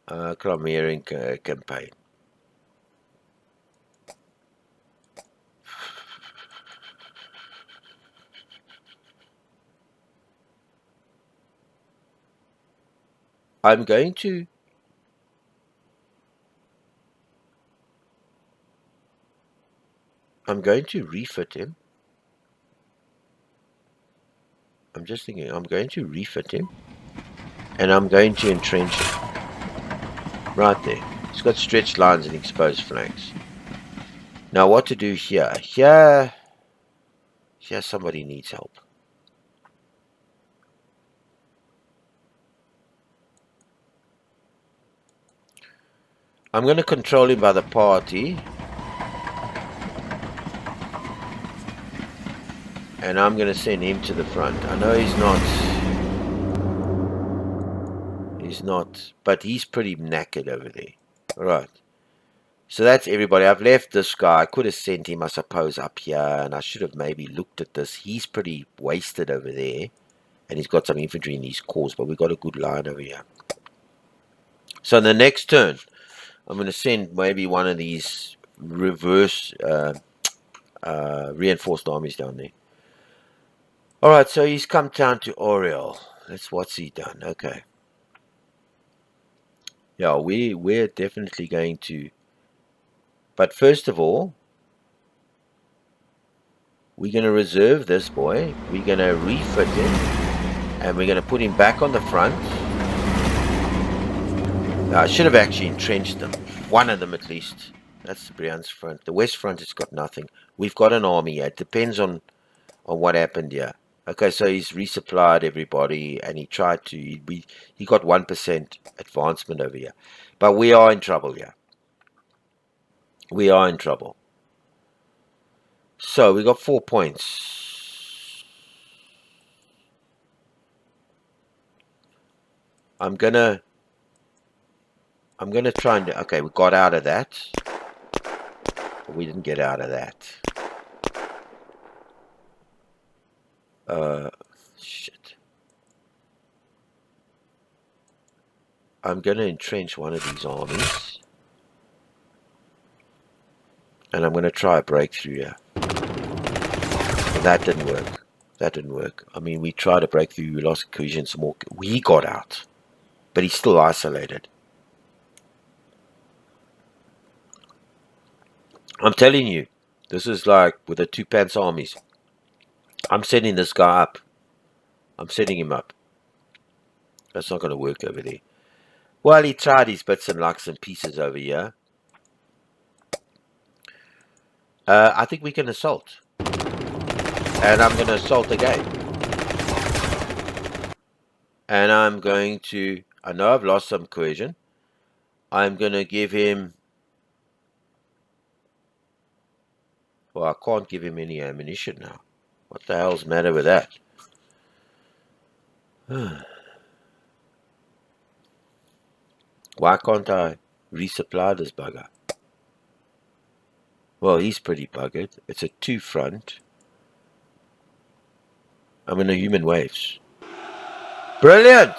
Crimean campaign. I'm going to refit him. I'm just thinking, I'm going to refit him. And I'm going to entrench him. Right there. He's got stretched lines and exposed flanks. Now what to do here? Here somebody needs help. I'm going to control him by the party. And I'm going to send him to the front. I know he's not, but he's pretty knackered over there. Alright. So that's everybody. I've left this guy. I could have sent him, I suppose, up here. And I should have maybe looked at this. He's pretty wasted over there. And he's got some infantry in his cause. But we've got a good line over here. So the next turn, I'm going to send maybe one of these reverse reinforced armies down there. Alright, so he's come down to Oriel. What's he done? Okay. Yeah, we're definitely going to... But first of all, we're going to reserve this boy. We're going to refit him. And we're going to put him back on the front. I should have actually entrenched them. One of them at least. That's the Brian's front. The west front has got nothing. We've got an army here. It depends on what happened here. Okay, so he's resupplied everybody, and he tried to... He got 1% advancement over here. But we are in trouble here. We are in trouble. So, we got 4 points. I'm gonna try and... Okay, we got out of that. But we didn't get out of that. Shit. I'm gonna entrench one of these armies. And I'm gonna try a breakthrough here. But that didn't work. That didn't work. I mean, we tried to break through, we lost cohesion some more. We got out. But he's still isolated. I'm telling you, this is like with the 2 pants armies. I'm setting this guy up. I'm setting him up. That's not going to work over there. Well, he tried his bits and likes and pieces over here. I think we can assault. And I'm going to assault again. And I'm going to... I know I've lost some cohesion. I'm going to give him... Well, I can't give him any ammunition now. What the hell's the matter with that? Why can't I resupply this bugger? Well, he's pretty buggered. It's a 2 front. I'm in a human waves. Brilliant!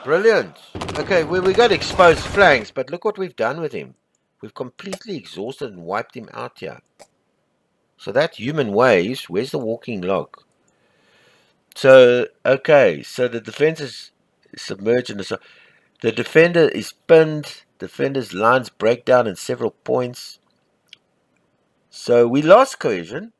Brilliant! Okay, we got exposed flanks, but look what we've done with him. We've completely exhausted and wiped him out here. So that human waves, where's the walking log? So, okay, so the defense is submerged in the... The defender is pinned. Defender's lines break down in several points. So we lost cohesion.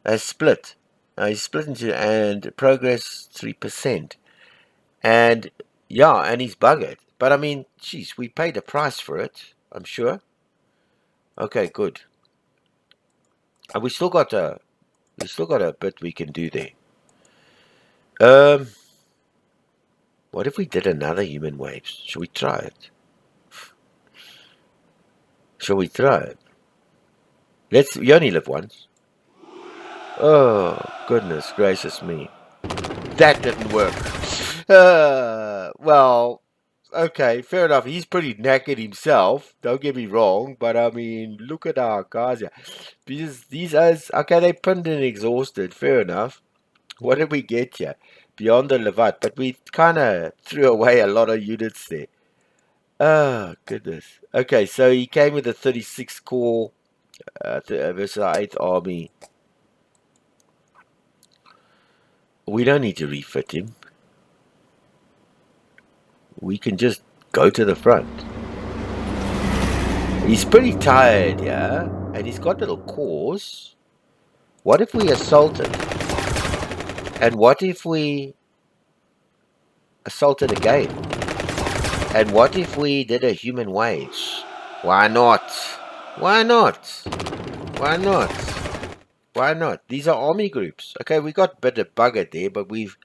Has split. He's split into... And progress 3%. And Yeah, and he's buggered. But I mean, geez, we paid a price for it, I'm sure. Okay, good. And we still got a bit we can do there. Um, what if we did another human waves? Should we try it? Shall we try it? You only live once. Oh, goodness gracious me. That didn't work. Well, okay, fair enough. He's pretty knackered himself. Don't get me wrong, but I mean, look at our guys here. These guys, okay, they pinned and exhausted. Fair enough. What did we get here? Beyond the Levat, but we kind of threw away a lot of units there. Oh, goodness. Okay, so he came with a 36 core versus our 8th army. We don't need to refit him. We can just go to the front. He's pretty tired, yeah? And he's got little cores. What if we assaulted? And what if we assaulted again? And what if we did a human wage? Why not? Why not? Why not? Why not? These are army groups. Okay, we got a bit of bugger there, but we've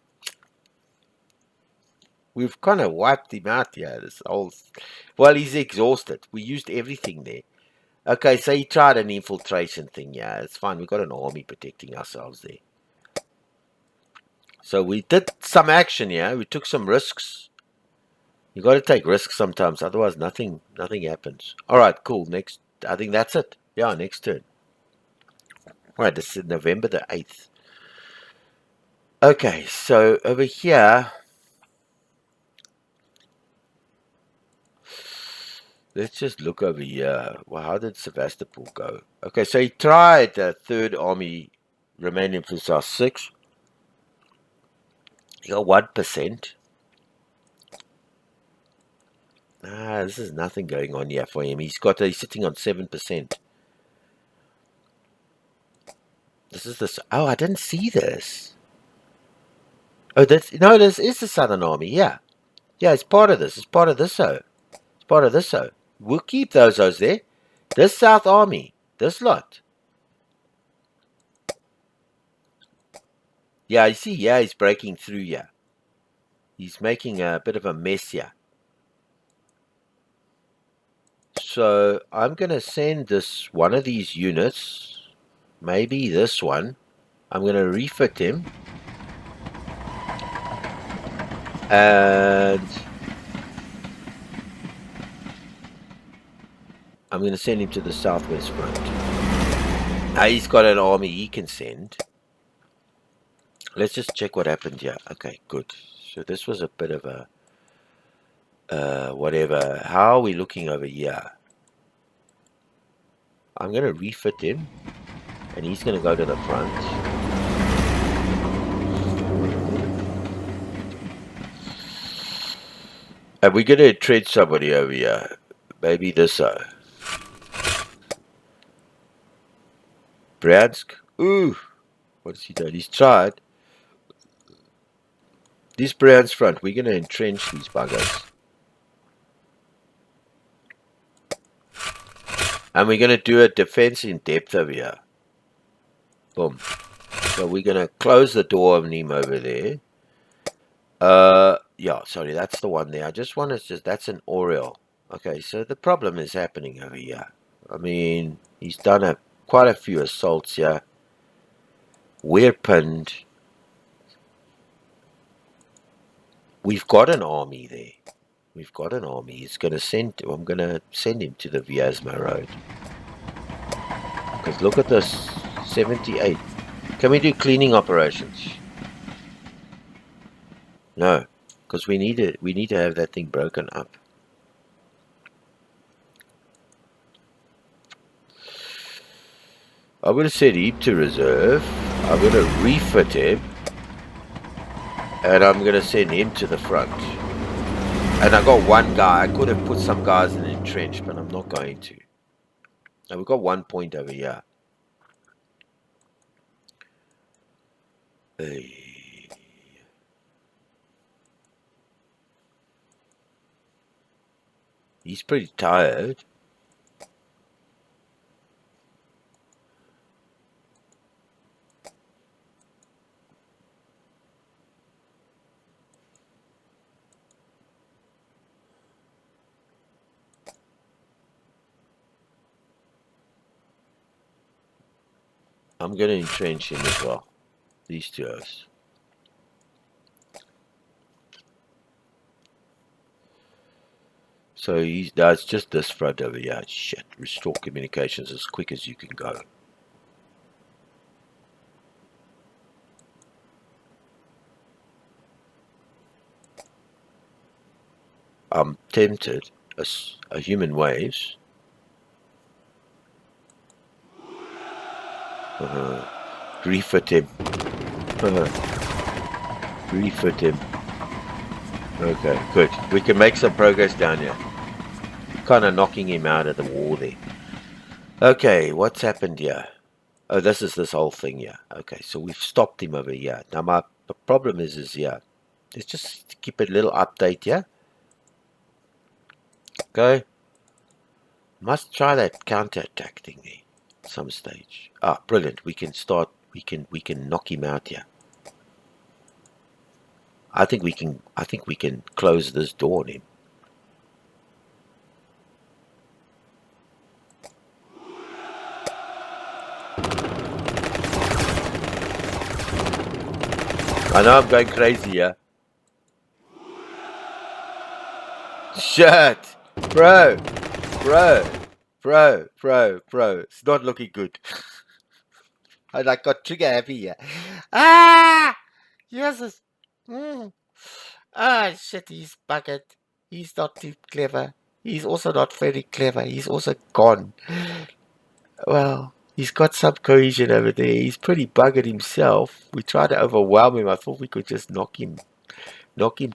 kind of wiped him out here. Well, he's exhausted. We used everything there. Okay, so he tried an infiltration thing. Yeah, it's fine. We got an army protecting ourselves there. So we did some action. Yeah, we took some risks. You got to take risks sometimes, otherwise nothing happens. All right, cool. Next, I think that's it. Yeah, next turn. All right, this is November the 8th. Okay, so over here, let's just look over here. Well, how did Sevastopol go? Okay, so he tried the 3rd Army Romanian Hussars 6. He got 1%. This is nothing going on here for him. He's sitting on 7%. This is this. Oh, I didn't see this. Oh, this is the Southern Army. Yeah, yeah, it's part of this. It's part of this. It's part of this. We'll keep those there. This South Army, this lot. Yeah, you see, yeah, he's breaking through here. He's making a bit of a mess here. So I'm going to send one of these units, maybe this one. I'm going to refit him. And I'm going to send him to the southwest front. Now he's got an army he can send. Let's just check what happened here. Okay, good. So this was a bit of a whatever. How are we looking over here? I'm going to refit him, and he's going to go to the front. And we're going to trade somebody over here. Maybe this. Bryansk. Ooh, what's he done? He's tried. This Bryansk front, we're going to entrench these buggers. And we're going to do a defense in depth over here. Boom. So we're going to close the door on him over there. Yeah, sorry, that's the one there. I just want to that's an Oriole. Okay, so the problem is happening over here. I mean, he's done quite a few assaults here. We're pinned. We've got an army there. We've got an army. I'm going to send him to the Vyazma Road. Because look at this, 78. Can we do cleaning operations? No, because we need to have that thing broken up. I'm going to set him to reserve. I'm going to refit him. And I'm going to send him to the front. And I got one guy. I could have put some guys in the trench, but I'm not going to. Now we've got 1 point over here. He's pretty tired. I'm going to entrench him as well. These two hosts. So that's just this front over here. Shit. Restore communications as quick as you can go. I'm tempted. A human waves. Refit him. Refit him. Okay, good. We can make some progress down here. Kind of knocking him out of the war there. Okay, what's happened here? Oh, this is this whole thing here. Okay, so we've stopped him over here. Now my problem is here. Let's just keep a little update here. Okay. Must try that counterattack thing there. Some stage. Ah, brilliant. We can start. We can knock him out here. I think we can close this door on him. I know I'm going crazy here. Shit! Bro! It's not looking good. I got trigger happy here. Ah! Yes! Ah, shit, he's buggered. He's not too clever. He's also not very clever. He's also gone. Well, he's got some cohesion over there. He's pretty buggered himself. We tried to overwhelm him. I thought we could just knock him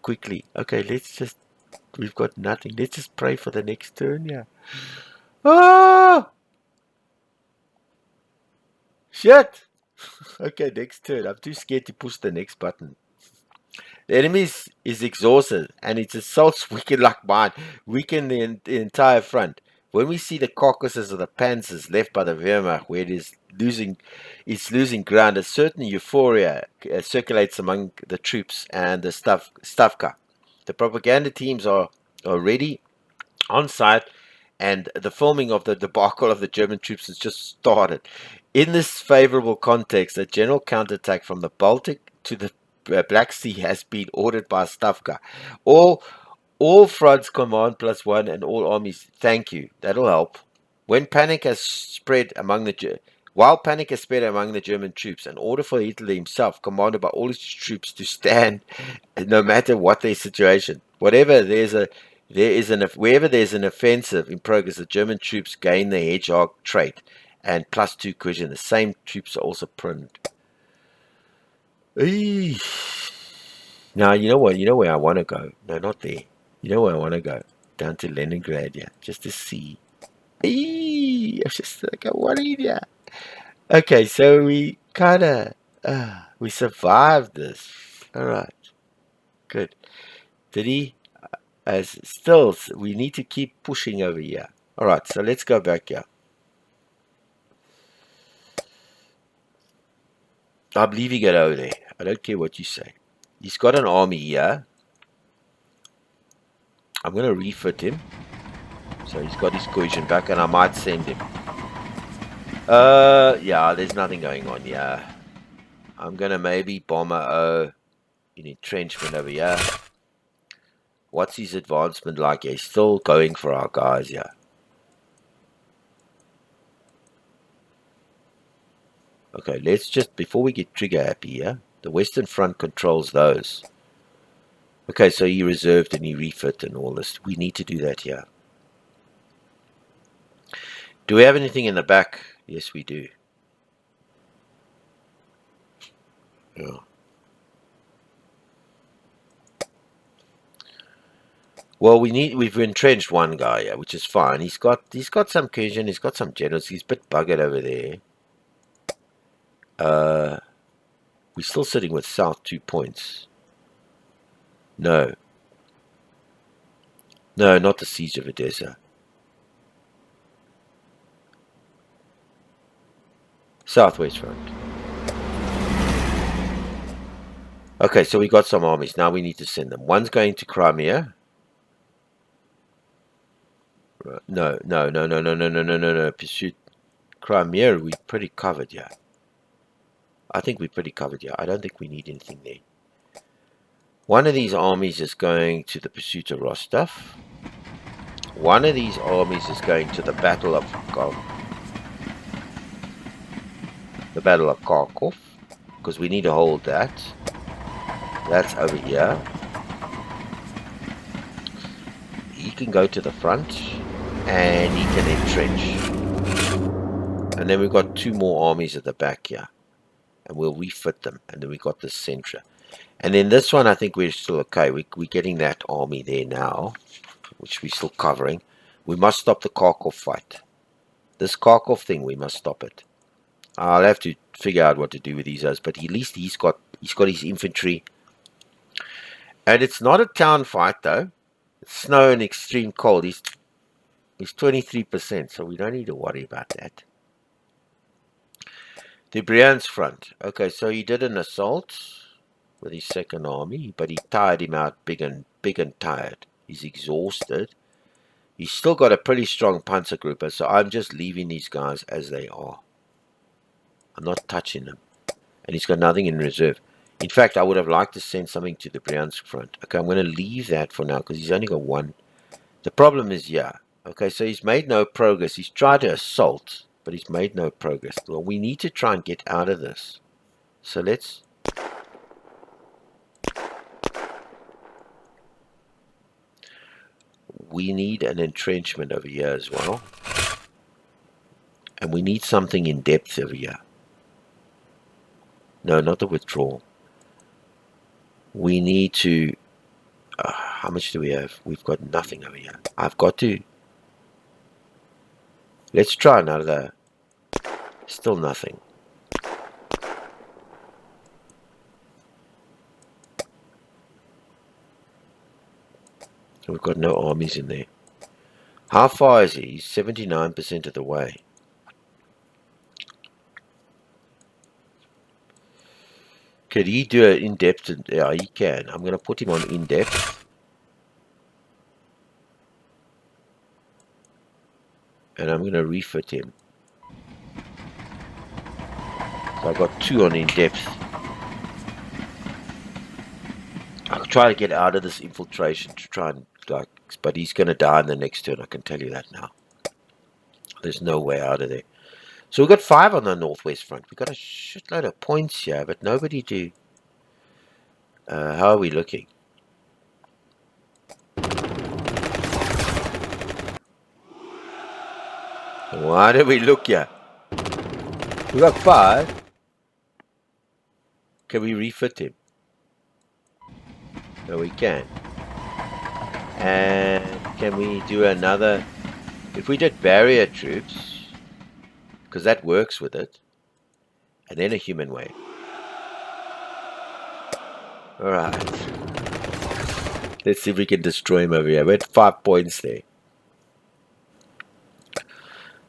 quickly. Okay, we've got nothing. Let's just pray for the next turn, yeah. Ah! Shit! Okay, next turn. I'm too scared to push the next button. The enemy is exhausted, and its assaults weaken like mine, weaken the entire front. When we see the carcasses of the panzers left by the Wehrmacht, where it's losing ground, a certain euphoria circulates among the troops and the Stavka. The propaganda teams are ready on site, and the filming of the debacle of the German troops has just started. In this favorable context, a general counterattack from the Baltic to the Black Sea has been ordered by Stavka. All fronts command +1 and all armies. Thank you. That'll help. When panic has spread among the While panic has spread among the German troops, an order for Hitler himself, commanded by all his troops, to stand no matter what their situation. Wherever there's an offensive in progress, the German troops gain the hedgehog trait and +2 cohesion. The same troops are also pruned. Now, you know what? You know where I want to go? No, not there. You know where I want to go? Down to Leningrad, yeah, just to see. I'm just like, what idiot. Okay, so we kind of, we survived this. All right, good. Did he? As still, we need to keep pushing over here. All right, so let's go back here. I'm leaving it over there. I don't care what you say. He's got an army here. I'm going to refit him. So he's got his cohesion back, and I might send him. Yeah, there's nothing going on here. I'm going to maybe bomber an entrenchment over here. What's his advancement like? He's still going for our guys here. Okay, let's just, before we get trigger happy here, the Western Front controls those. Okay, so he reserved and he refit and all this. We need to do that here. Do we have anything in the back? Yes, we do. Yeah. Well, we've entrenched one guy here, which is fine. He's got some cohesion, he's got some generals, he's a bit buggered over there. We're still sitting with South 2 points. No. No, not the siege of Edessa. Southwest front. Okay, so we got some armies. Now we need to send them. One's going to Crimea. No, no, no, no, no, no, no, no, no, no. Pursuit Crimea, we're pretty covered, yeah. I think we're pretty covered, yeah. I don't think we need anything there. One of these armies is going to the pursuit of Rostov. One of these armies is going to the Battle of Kharkov, because we need to hold that. That's over here. He can go to the front, and he can entrench. And then we've got two more armies at the back here, and we'll refit them. And then we got the Centra. And then this one, I think we're still okay. We're getting that army there now, which we're still covering. We must stop the Kharkov fight. This Kharkov thing, we must stop it. I'll have to figure out what to do with these guys, but at least he's got his infantry. And it's not a town fight though. It's snow and extreme cold. He's 23%, so we don't need to worry about that. The Bryansk front. Okay, so he did an assault with his second army, but he tired him out big and tired. He's exhausted. He's still got a pretty strong Panzergruppe, so I'm just leaving these guys as they are. I'm not touching them. And he's got nothing in reserve. In fact, I would have liked to send something to the Bryansk front. Okay, I'm going to leave that for now because he's only got one. The problem is, yeah. Okay, so he's made no progress. He's tried to assault, but he's made no progress. Well, we need to try and get out of this. So let's... We need an entrenchment over here as well. And we need something in depth over here. No, not the withdrawal. We need to... how much do we have? We've got nothing over here. I've got to... Let's try another... Still nothing. We've got no armies in there. How far is he? He's 79% of the way. Could he do it in-depth? Yeah, he can. I'm going to put him on in-depth. And I'm going to refit him. So I've got 2 on in-depth. I'll try to get out of this infiltration to try and, like, but he's going to die in the next turn, I can tell you that now. There's no way out of there. So we've got 5 on the northwest front. We've got a shitload of points here, but nobody to... how are we looking? Why did we look here? We got 5. Can we refit him? No, we can. And can we do another? If we did barrier troops, because that works with it, and then a human wave. Alright. Let's see if we can destroy him over here. We're at 5 points there.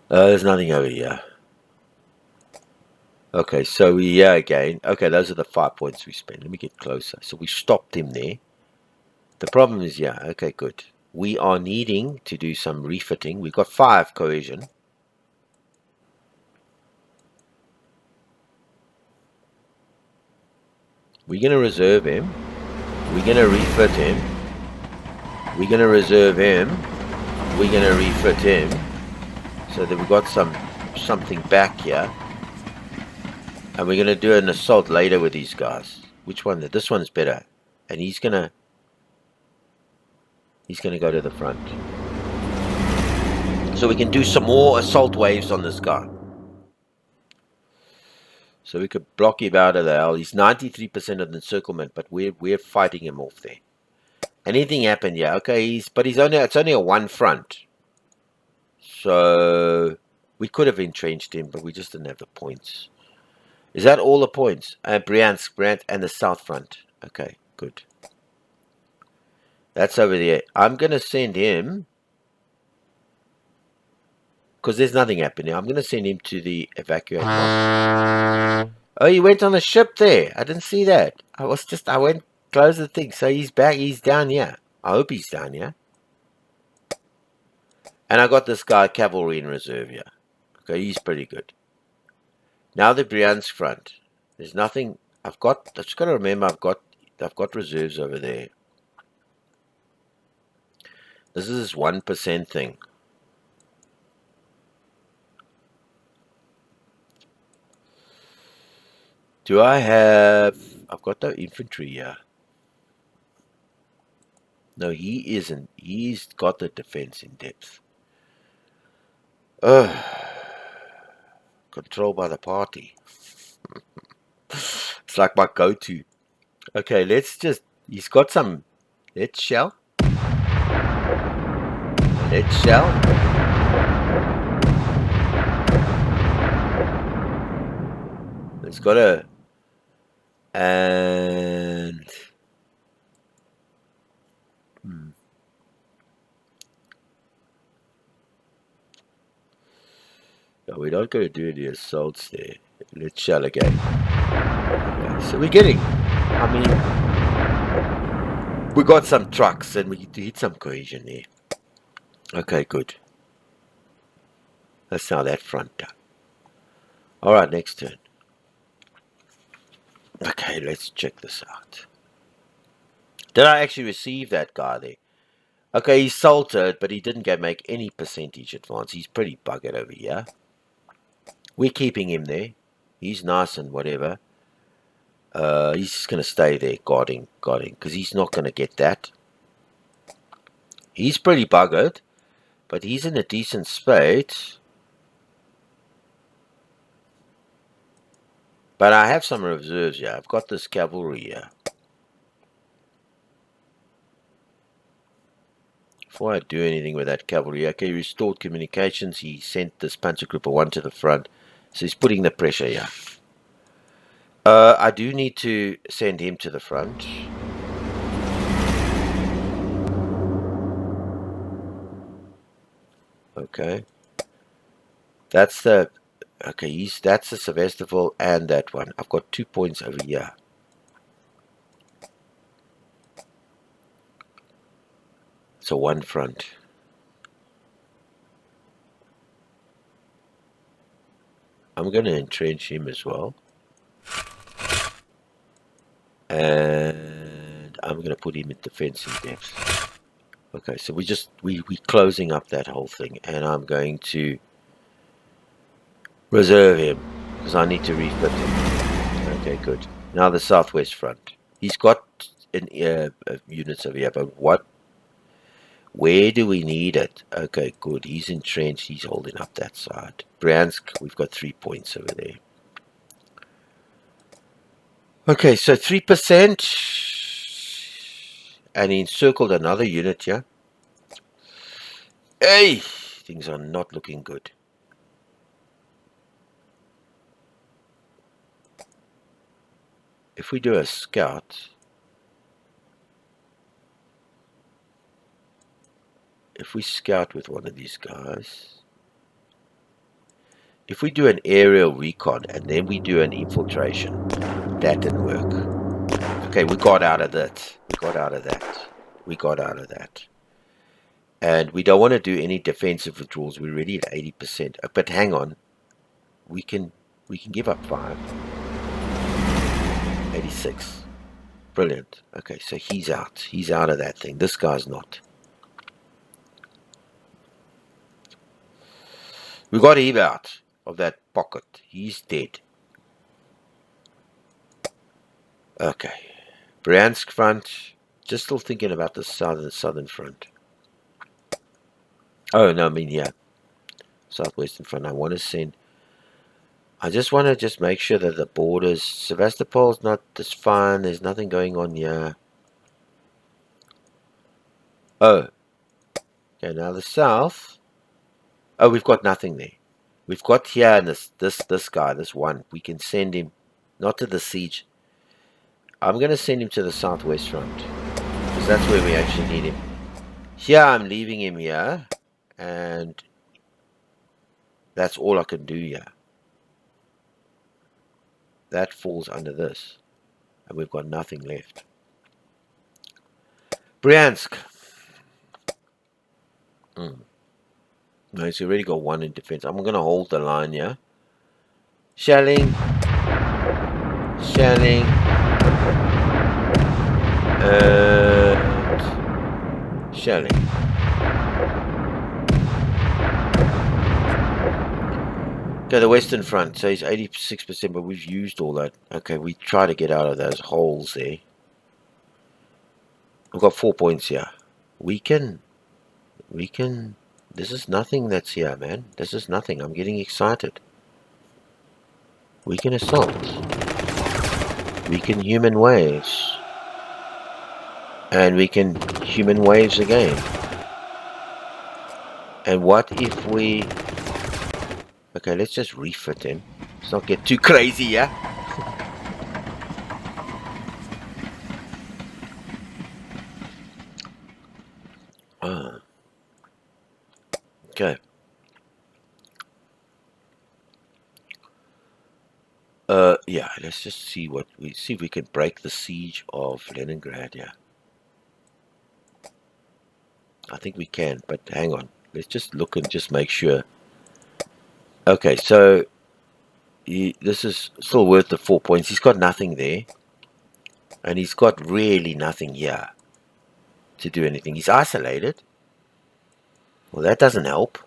There's nothing over here. Okay, so we're here again. Okay, those are the 5 points we spent. Let me get closer. So we stopped him there. The problem is, yeah, okay, good. We are needing to do some refitting. We've got 5 cohesion. We're going to reserve him. We're going to refit him. We're going to reserve him. We're going to refit him. So that we've got something back here. And we're going to do an assault later with these guys. Which one? This one's better. And he's going to go to the front. So we can do some more assault waves on this guy. So we could block him out of the hell. He's 93% of the encirclement, but we're fighting him off there. Anything happened? Yeah, okay. It's only a 1 front. So we could have entrenched him, but we just didn't have the points. Is that all the points? Bryansk, and the south front. Okay, good. That's over there. I'm going to send him, because there's nothing happening. I'm going to send him to the evacuate Moscow. Oh, he went on a ship there. I didn't see that. I went, close the thing. So he's back. He's down here. I hope he's down here. And I got this guy, cavalry in reserve here. Okay, he's pretty good. Now the Bryansk front. There's nothing. I've just got to remember I've got reserves over there. This is this 1% thing. Do I have... I've got no infantry here. No, he isn't. He's got the defense in depth. Controlled by the party. It's like my go-to. Okay, let's just... He's got some... Let's shell. Let's shell. It's got a... And... No, we're not going to do any assaults there. Let's shell again. Okay, so we're getting... I mean... We got some trucks and we hit some cohesion there. Okay, good. That's now that front done. Alright, next turn. Okay, let's check this out. Did I actually receive that guy there? Okay, he's salted, but he didn't make any percentage advance. He's pretty buggered over here. We're keeping him there. He's nice and whatever. He's just going to stay there, guarding, because he's not going to get that. He's pretty buggered, but he's in a decent spate. But I have some reserves here. I've got this cavalry here. Before I do anything with that cavalry, okay, he restored communications. He sent this Panzergruppe 1 to the front. So he's putting the pressure here. I do need to send him to the front. Okay. That's the... Okay, that's the Sevastopol and that one. I've got 2 points over here. So one front. I'm going to entrench him as well. And I'm going to put him in defense in depth. Okay, so we're closing up that whole thing. And I'm going to reserve him because I need to refit him. Okay, good. Now the southwest front. He's got units over here, but what? Where do we need it? Okay, good. He's entrenched. He's holding up that side. Bryansk, we've got 3 points over there. Okay, so 3%. And he encircled another unit here. Hey! Things are not looking good. If we do a scout... If we scout with one of these guys, if we do an aerial recon and then we do an infiltration, that didn't work. Okay, we got out of that. We got out of that. And we don't want to do any defensive withdrawals. We're already at 80%. But hang on, we can give up 5. 86. Brilliant. Okay, so he's out. He's out of that thing. This guy's not. We got him out of that pocket. He's dead. Okay. Bryansk front. Just still thinking about the southern front. Oh, no, I mean, yeah. Southwestern front. I want to send... I just want to make sure that the borders... Sevastopol's not this fine. There's nothing going on here. Oh. Okay, now the south... Oh, we've got nothing there. We've got here and this guy, this one. We can send him, not to the siege. I'm going to send him to the southwest front. So that's where we actually need him. Here I'm leaving him here, and that's all I can do here. That falls under this, and we've got nothing left. Bryansk. No, he's already got one in defense. I'm going to hold the line here. Shelling. Shelling. And shelling. Okay, the Western Front. So he's 86%, but we've used all that. Okay, we try to get out of those holes there. We've got 4 points here. We can. This is nothing that's here, man. This is nothing. I'm getting excited. We can assault. We can human waves. And we can human waves again. And what if we... Okay, let's just refit him. Let's not get too crazy, yeah? Okay. Yeah, let's just see what we see if we can break the siege of Leningrad. Yeah, I think we can, but hang on. Let's just look and just make sure. Okay, so this is still worth the 4 points. He's got nothing there, and he's got really nothing here to do anything. He's isolated. Well, that doesn't help.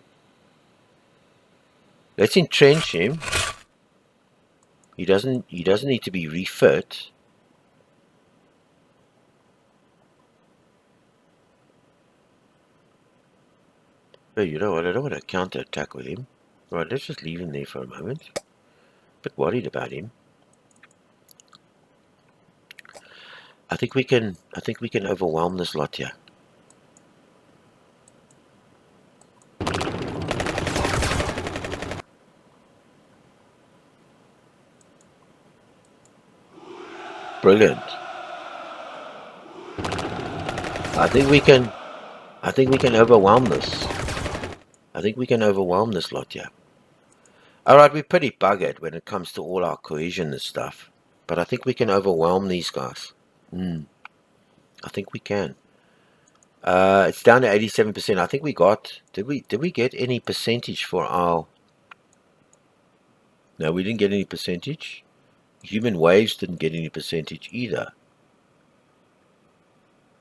Let's entrench him. He doesn't need to be refit. But you know what? I don't want to counter-attack with him. Right, let's just leave him there for a moment. A bit worried about him. I think we can overwhelm this lot here. Brilliant. I think we can overwhelm this. I think we can overwhelm this lot, yeah. Alright, we're pretty buggered when it comes to all our cohesion and stuff. But I think we can overwhelm these guys. I think we can. It's down to 87%. I think we got... Did we get any percentage for our... No, we didn't get any percentage. Human waves didn't get any percentage either.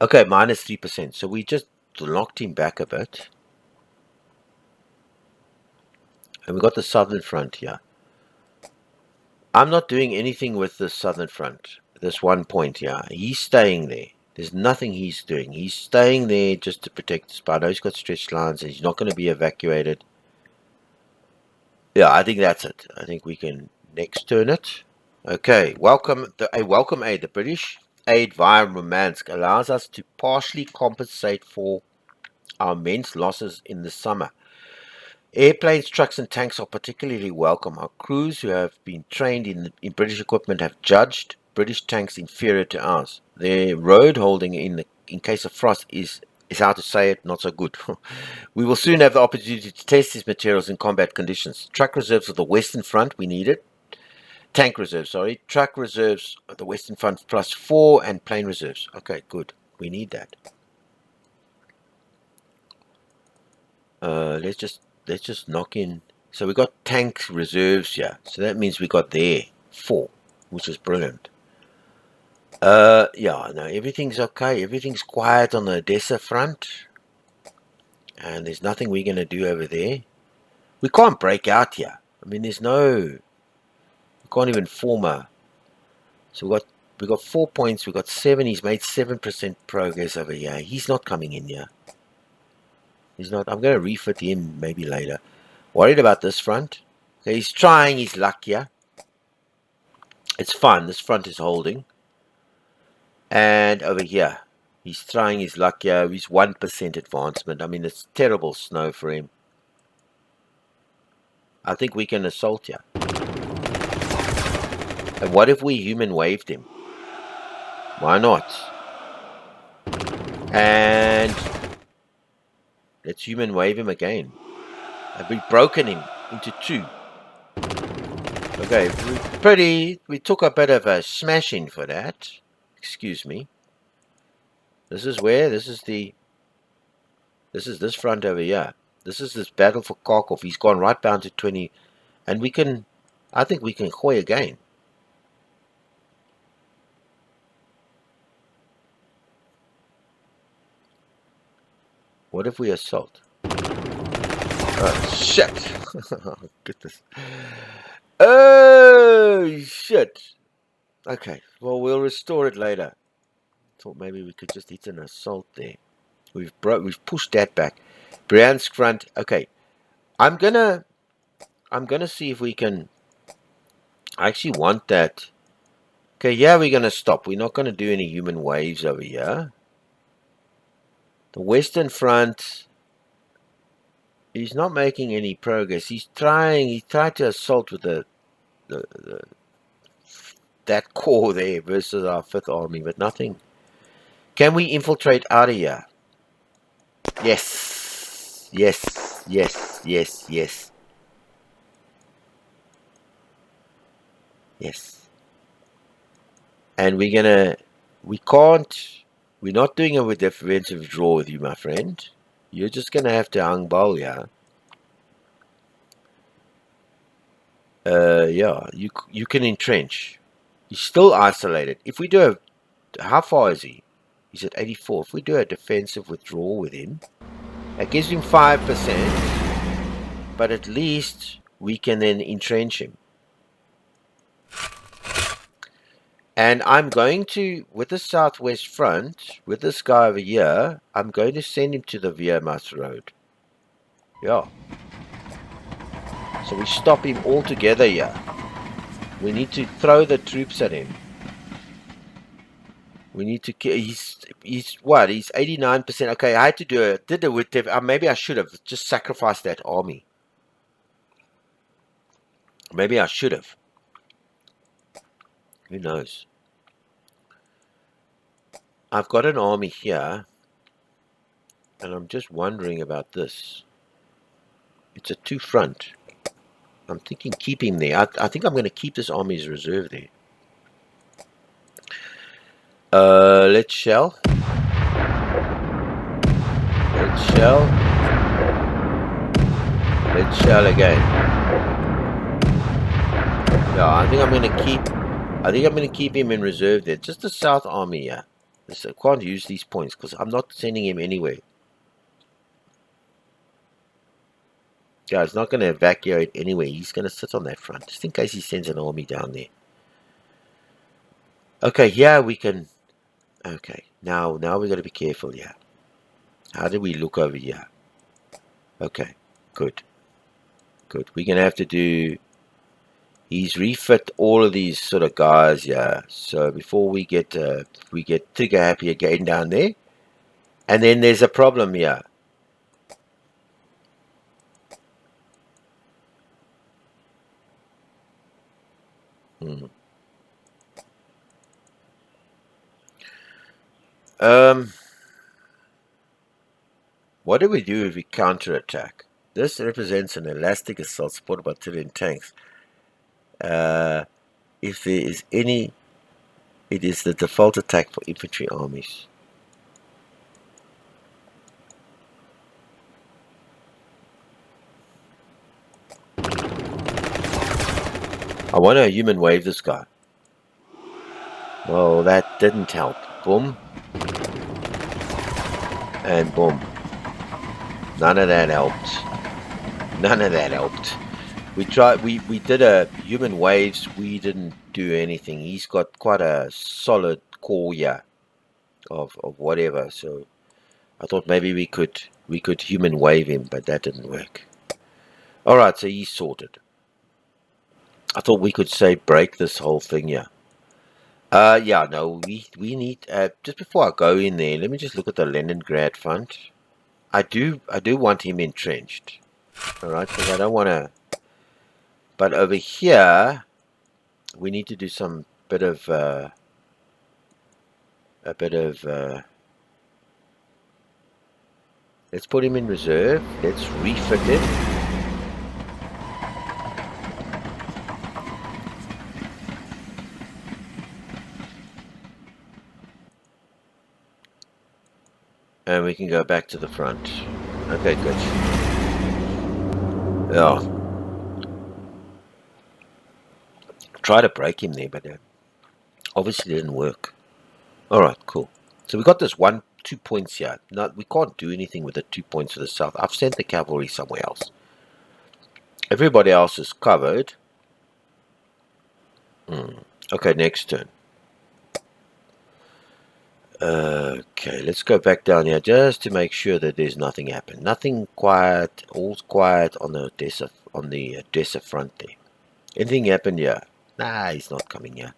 Okay, minus 3%. So we just locked him back a bit. And we got the southern front here. I'm not doing anything with the southern front. This 1 point here. He's staying there. There's nothing he's doing. He's staying there just to protect the spot. I know he's got stretched lines and he's not going to be evacuated. Yeah, I think that's it. I think we can next turn it. Okay, welcome aid. The British aid via Murmansk allows us to partially compensate for our immense losses in the summer. Airplanes, trucks and tanks are particularly welcome. Our crews who have been trained in British equipment have judged British tanks inferior to ours. Their road holding in case of frost is how to say it, not so good. We will soon have the opportunity to test these materials in combat conditions. Truck reserves of the Western Front, we need it. Tank reserves, sorry. Truck reserves of the Western Front +4 and plane reserves. Okay, good. We need that. Let's just knock in. So we got tank reserves here. So that means we got there 4, which is brilliant. Yeah, no, everything's okay. Everything's quiet on the Odessa front. And there's nothing we're going to do over there. We can't break out here. I mean, there's no... We can't even form a... So we got 4 points. We got 7. He's made 7% progress over here. He's not coming in here. He's not. I'm going to refit him maybe later. Worried about this front. Okay, he's trying his luck here. It's fun. This front is holding. And over here, he's trying his luck here. He's 1% advancement. I mean, it's terrible snow for him. I think we can assault here. And what if we human waved him? Why not? And let's human wave him again. And we've broken him into two. Okay, we took a bit of a smashing for that. Excuse me. This is where? This is this front over here. This is this battle for Kharkov. He's gone right down to 20. And I think we can Khoi again. What if we assault? Oh, shit. Oh, goodness. Oh, shit. Okay, well, we'll restore it later. Thought maybe we could just hit an assault there. We've pushed that back. Bryansk front. Okay, I'm gonna see if we can. I actually want that. Okay, yeah, we're gonna stop. We're not gonna do any human waves over here. The Western front. He's not making any progress. He tried to assault with that core there versus our 5th Army, but nothing. Can we infiltrate out of here? Yes. Yes. Yes. Yes. Yes. Yes. And we're not doing a defensive draw with you, my friend. You're just gonna have to hangbal, yeah. Yeah, you can entrench. He's still isolated. If we do how far is he? He's at 84. If we do a defensive withdrawal with him, that gives him 5%, but at least we can then entrench him. And I'm going to, with the southwest front, with this guy over here, I'm going to send him to the Wehrmacht road. Yeah. So we stop him altogether here. We need to throw the troops at him. We need to kill. He's what? He's 89%. Okay, I had to do it. Did it with maybe I should have just sacrificed that army. Maybe I should have. Who knows? I've got an army here, and I'm just wondering about this. It's a 2-front. I'm thinking keep him there. I think I'm going to keep this army as reserve there. Let's shell. Let's shell. Let's shell again. No, I think I'm going to keep him in reserve there. Just the South Army, yeah. I can't use these points because I'm not sending him anywhere. Yeah, he's not going to evacuate anyway. He's going to sit on that front, just in case he sends an army down there. Okay, yeah, we can. Okay, now we got to be careful, yeah. How do we look over here? Okay, good. We're going to have to do. He's refit all of these sort of guys, yeah. So before we get trigger happy again down there, and then there's a problem here. What do we do if we counterattack? This represents an elastic assault supported by artillery tanks. If there is any, it is the default attack for infantry armies. I want to human wave this guy. Well, that didn't help. Boom. And boom. None of that helped. We did a human waves. We didn't do anything. He's got quite a solid core here of whatever. So I thought maybe we could human wave him, but that didn't work. All right, so he's sorted. I thought we could say break this whole thing here. Yeah, no, we need. Just before I go in there, let me just look at the Leningrad front. I do want him entrenched. All right, because I don't want to. But over here, we need to do some bit of Let's put him in reserve. Let's refit him. And we can go back to the front. Okay, good. Yeah. Try to break him there, but obviously didn't work. Alright, cool. So we got this 2 points here. Now, we can't do anything with the 2 points to the south. I've sent the cavalry somewhere else. Everybody else is covered. Okay, next turn. Okay, let's go back down here just to make sure that there's nothing happened. Nothing quiet. All's quiet on the Odessa front there. Anything happened here? Nah, he's not coming here.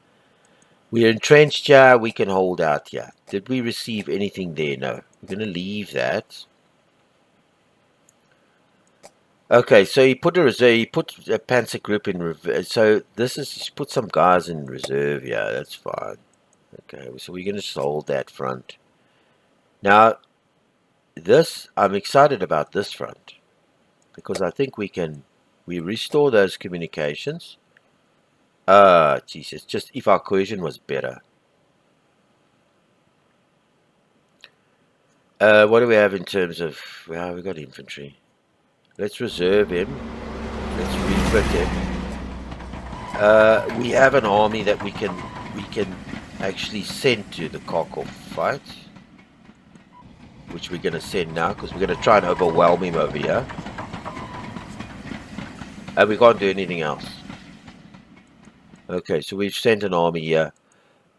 We're entrenched here. We can hold out here. Did we receive anything there? No. We're going to leave that. Okay, so he put a reserve. He put a panzer group in reserve. So this is, he put some guys in reserve. Yeah, that's fine. Okay, so we're going to just hold that front. Now, this, I'm excited about this front. Because I think we restore those communications. Jesus, just if our cohesion was better. What do we have in terms of, well, we got infantry. Let's reserve him. Let's refit him. We have an army that we can actually send to the Kharkov fight, which we're going to send now because we're going to try and overwhelm him over here. And we can't do anything else. Okay, so we've sent an army here.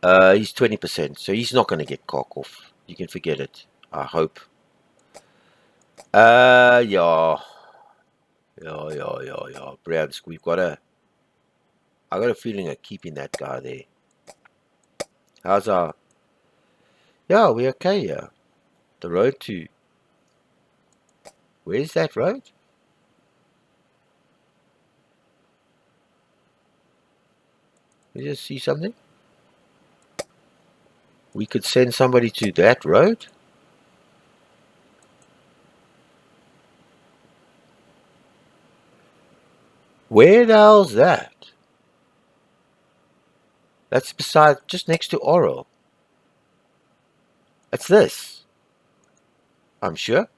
He's 20%, so he's not going to get Kharkov. You can forget it. I hope. Yeah. Bryansk, I got a feeling of keeping that guy there. How's our... Yeah, we're okay, yeah. The road to... Where's that road? You just see something? We could send somebody to that road? Where the hell's that? That's beside, just next to Oral. It's this. I'm sure.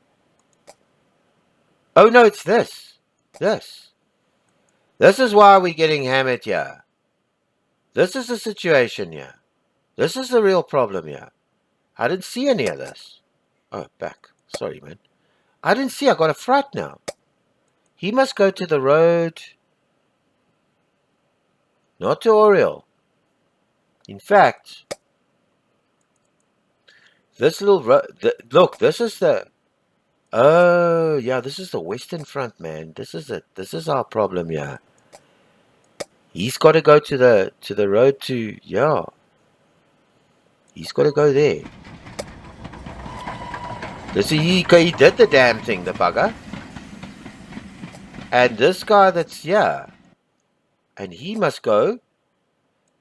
Oh no, it's this. This. This is why we're getting hammered here. This is the situation here. This is the real problem here. I didn't see any of this. Oh, back. Sorry, man. I didn't see. I got a fright now. He must go to the road. Not to Oriel. In fact, this little road. Look, this is the... Oh, yeah, this is the Western Front, man. This is it. This is our problem, yeah. He's got to go to the road to... Yeah. He's got to go there. He did the damn thing, the bugger. And this guy that's here, and he must go,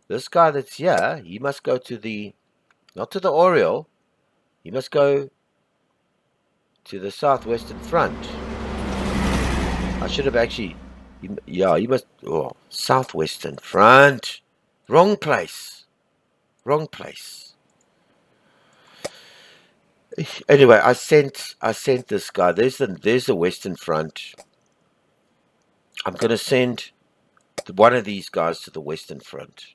this guy that's here, he must go to the, not to the Oriel, he must go to the Southwestern Front. I should have actually, yeah, he must, oh, Southwestern Front. Wrong place. Wrong place. Anyway, I sent this guy. There's the Western Front. I'm going to send one of these guys to the Western Front.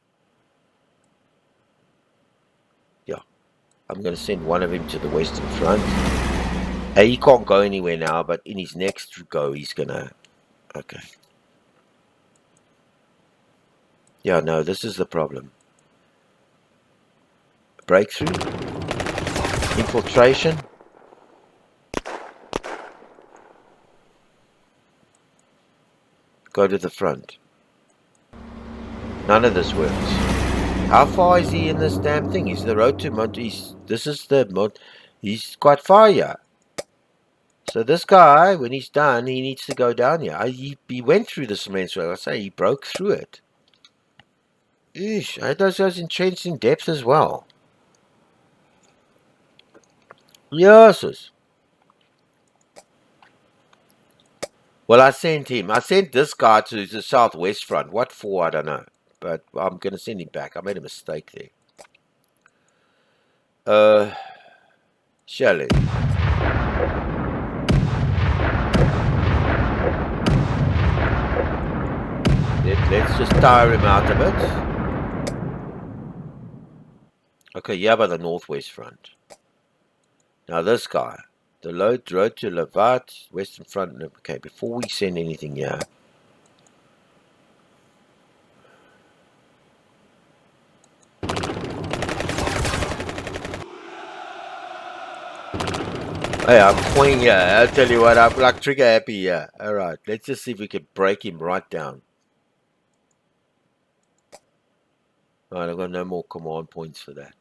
Yeah. I'm going to send one of him to the Western Front. He can't go anywhere now, but in his next go, he's going to... Okay. Yeah, no, this is the problem. Breakthrough. Infiltration. Go to the front. None of this works. How far is he in this damn thing? He's the road to Mont... This is the Mont... He's quite far here. So this guy, when he's done, he needs to go down here. He went through the cement swell. I say he broke through it. Eesh, I had those guys entrenched in depth as well. Yes. Well, I sent him. I sent this guy to the southwest front. What for? I don't know. But I'm going to send him back. I made a mistake there. Shelling. Let's just tire him out a bit. Okay, yeah, by the northwest front. Now this guy. The road to Lavat, western front. Okay, before we send anything here. Hey, I'm playing here. I'll tell you what, I'm like trigger happy here. Alright, let's just see if we can break him right down. Alright, I've got no more command points for that.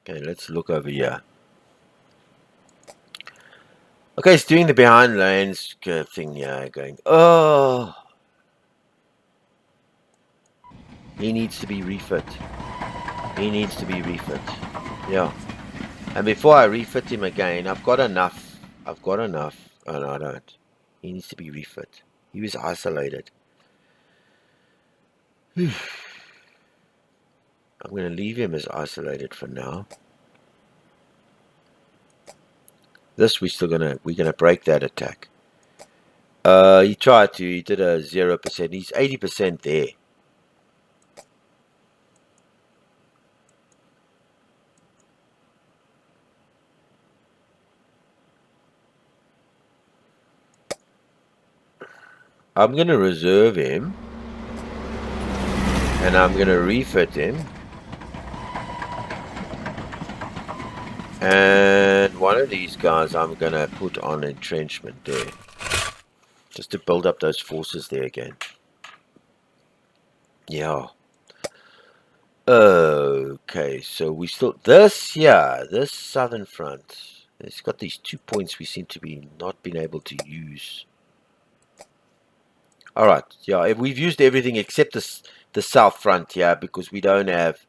Okay, let's look over here. Okay, it's doing the behind lanes thing here, going, oh, he needs to be refit. He needs to be refit. Yeah. And before I refit him again, I've got enough. Oh, no, I don't. He needs to be refit. He was isolated. I'm going to leave him as isolated for now. This we're gonna break that attack. He did a 0%. He's 80% there. I'm gonna reserve him. And I'm gonna refit him. And one of these guys I'm gonna put on entrenchment there. Just to build up those forces there again. Yeah. Okay, so we still this southern front. It's got these 2 points we seem to be not being able to use. Alright, yeah, we've used everything except the south front here because we don't have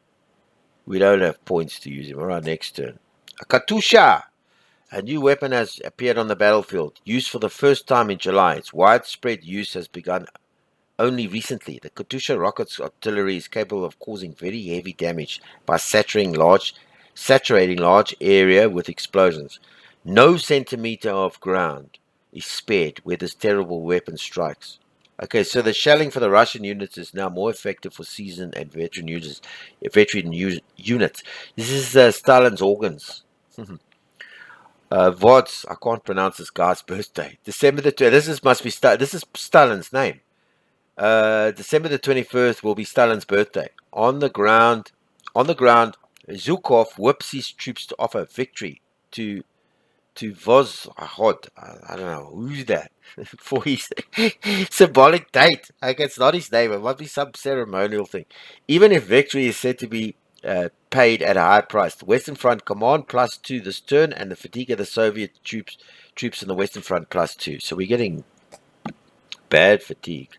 points to use him. Alright, next turn. A Katusha! A new weapon has appeared on the battlefield. Used for the first time in July. Its widespread use has begun only recently. The Katusha rocket's artillery is capable of causing very heavy damage by saturating large area with explosions. No centimeter of ground is spared where this terrible weapon strikes. Okay, so the shelling for the Russian units is now more effective for seasoned and veteran units. This is Stalin's organs. Vods, I can't pronounce this guy's birthday. December the this is Stalin's name. December the 21st will be Stalin's birthday. On the ground, Zhukov whips his troops to offer victory to Vozhod. I don't know who's that for his symbolic date. Like it's not his name. It must be some ceremonial thing. Even if victory is said to be paid at a high price, the Western Front command +2 this turn, and the fatigue of the Soviet troops in the Western Front +2. So we're getting bad fatigue.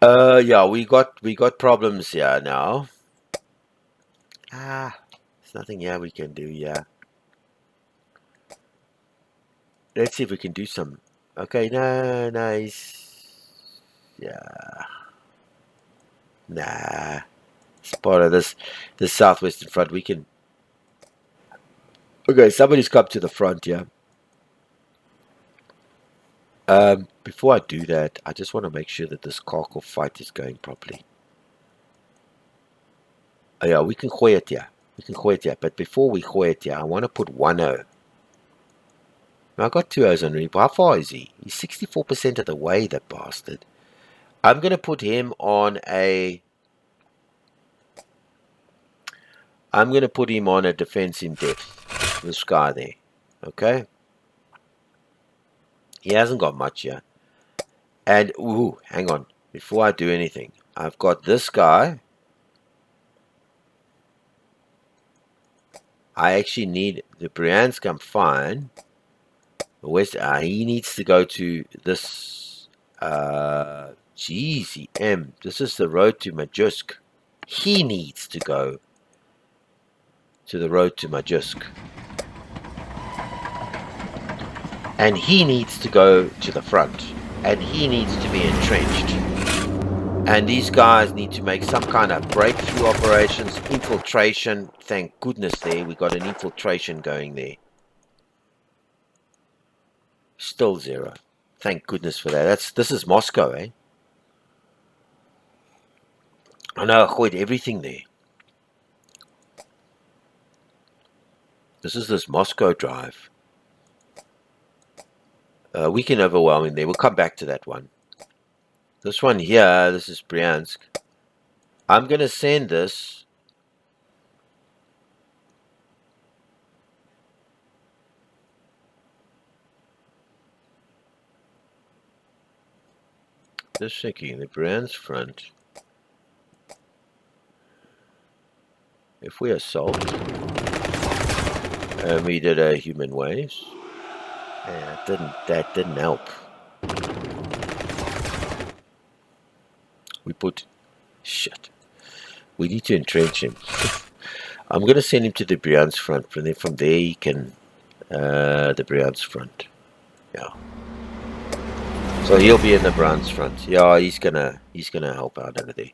Yeah, we got problems here now. There's nothing here we can do. Yeah. Let's see if we can do some. Okay, no, nice. Yeah. Nah. It's part of this southwestern front. We can. Okay, somebody's come to the front, yeah. Before I do that, I just want to make sure that this Kharkov fight is going properly. Oh, yeah, we can gooi it, yeah. We can gooi it, yeah. But before we gooi it, yeah, I want to put 1 O. I got 2 O's on Reap. How far is he? He's 64% of the way, that bastard. I'm going to put him on a... I'm going to put him on a defense in depth. This guy there. Okay? He hasn't got much yet. And, ooh, hang on. Before I do anything, I've got this guy. I actually need... The Bryansk, I'm fine. West, he needs to go to this... GZM. This is the road to Majusk. He needs to go to the road to Majusk. And he needs to go to the front. And he needs to be entrenched. And these guys need to make some kind of breakthrough operations, infiltration. Thank goodness there, we got an infiltration going there. Still 0. Thank goodness for that. This is Moscow, eh? I know, I gooid everything there. This is this Moscow drive. We can overwhelm him there. We'll come back to that one. This one here, this is Bryansk. I'm going to send this. Just checking the Bryansk front. If we assault, and we did a human waves, yeah, that didn't help. We put shit. We need to entrench him. I'm going to send him to the Bryansk front, and then from there he can the Bryansk front. Yeah. So he'll be in the Bryansk front. Yeah, he's gonna help out over there.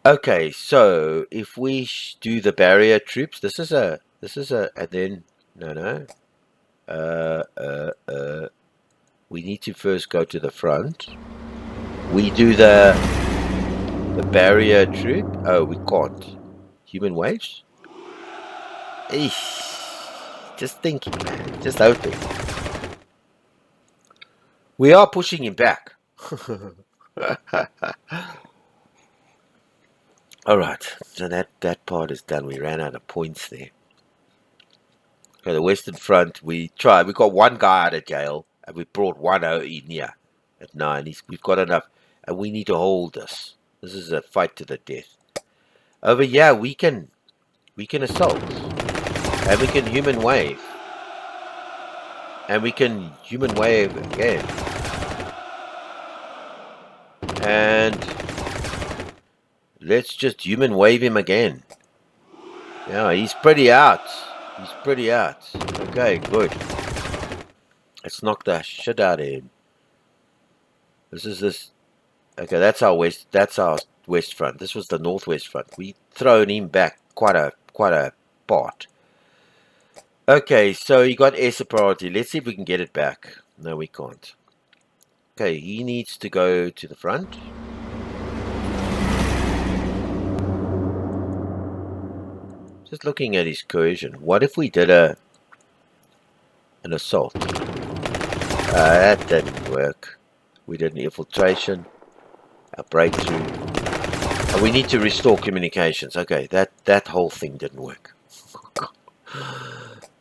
Okay, so if we do the barrier troops, this is a, and then no. We need to first go to the front. We do the barrier troop. Oh, we can't. Human waves. Eesh. Just thinking, man. Just hoping. We are pushing him back. Alright, so that part is done. We ran out of points there. Okay, the Western Front, we tried. We got one guy out of jail, and we brought one out in here at 9. We've got enough, and we need to hold this. This is a fight to the death. Over here, we can assault, and we can human wave, and we can human wave again, and let's just human wave him again. Yeah, he's pretty out. He's pretty out. Okay, good. Let's knock the shit out of him. This. Okay, that's our west. That's our west front. This was the northwest front. We thrown him back quite a part. Okay, so he got air superiority. Let's see if we can get it back. No, we can't. Okay, he needs to go to the front. Just looking at his cohesion. What if we did an assault? That didn't work. We did an infiltration, a breakthrough. And we need to restore communications. Okay, that whole thing didn't work.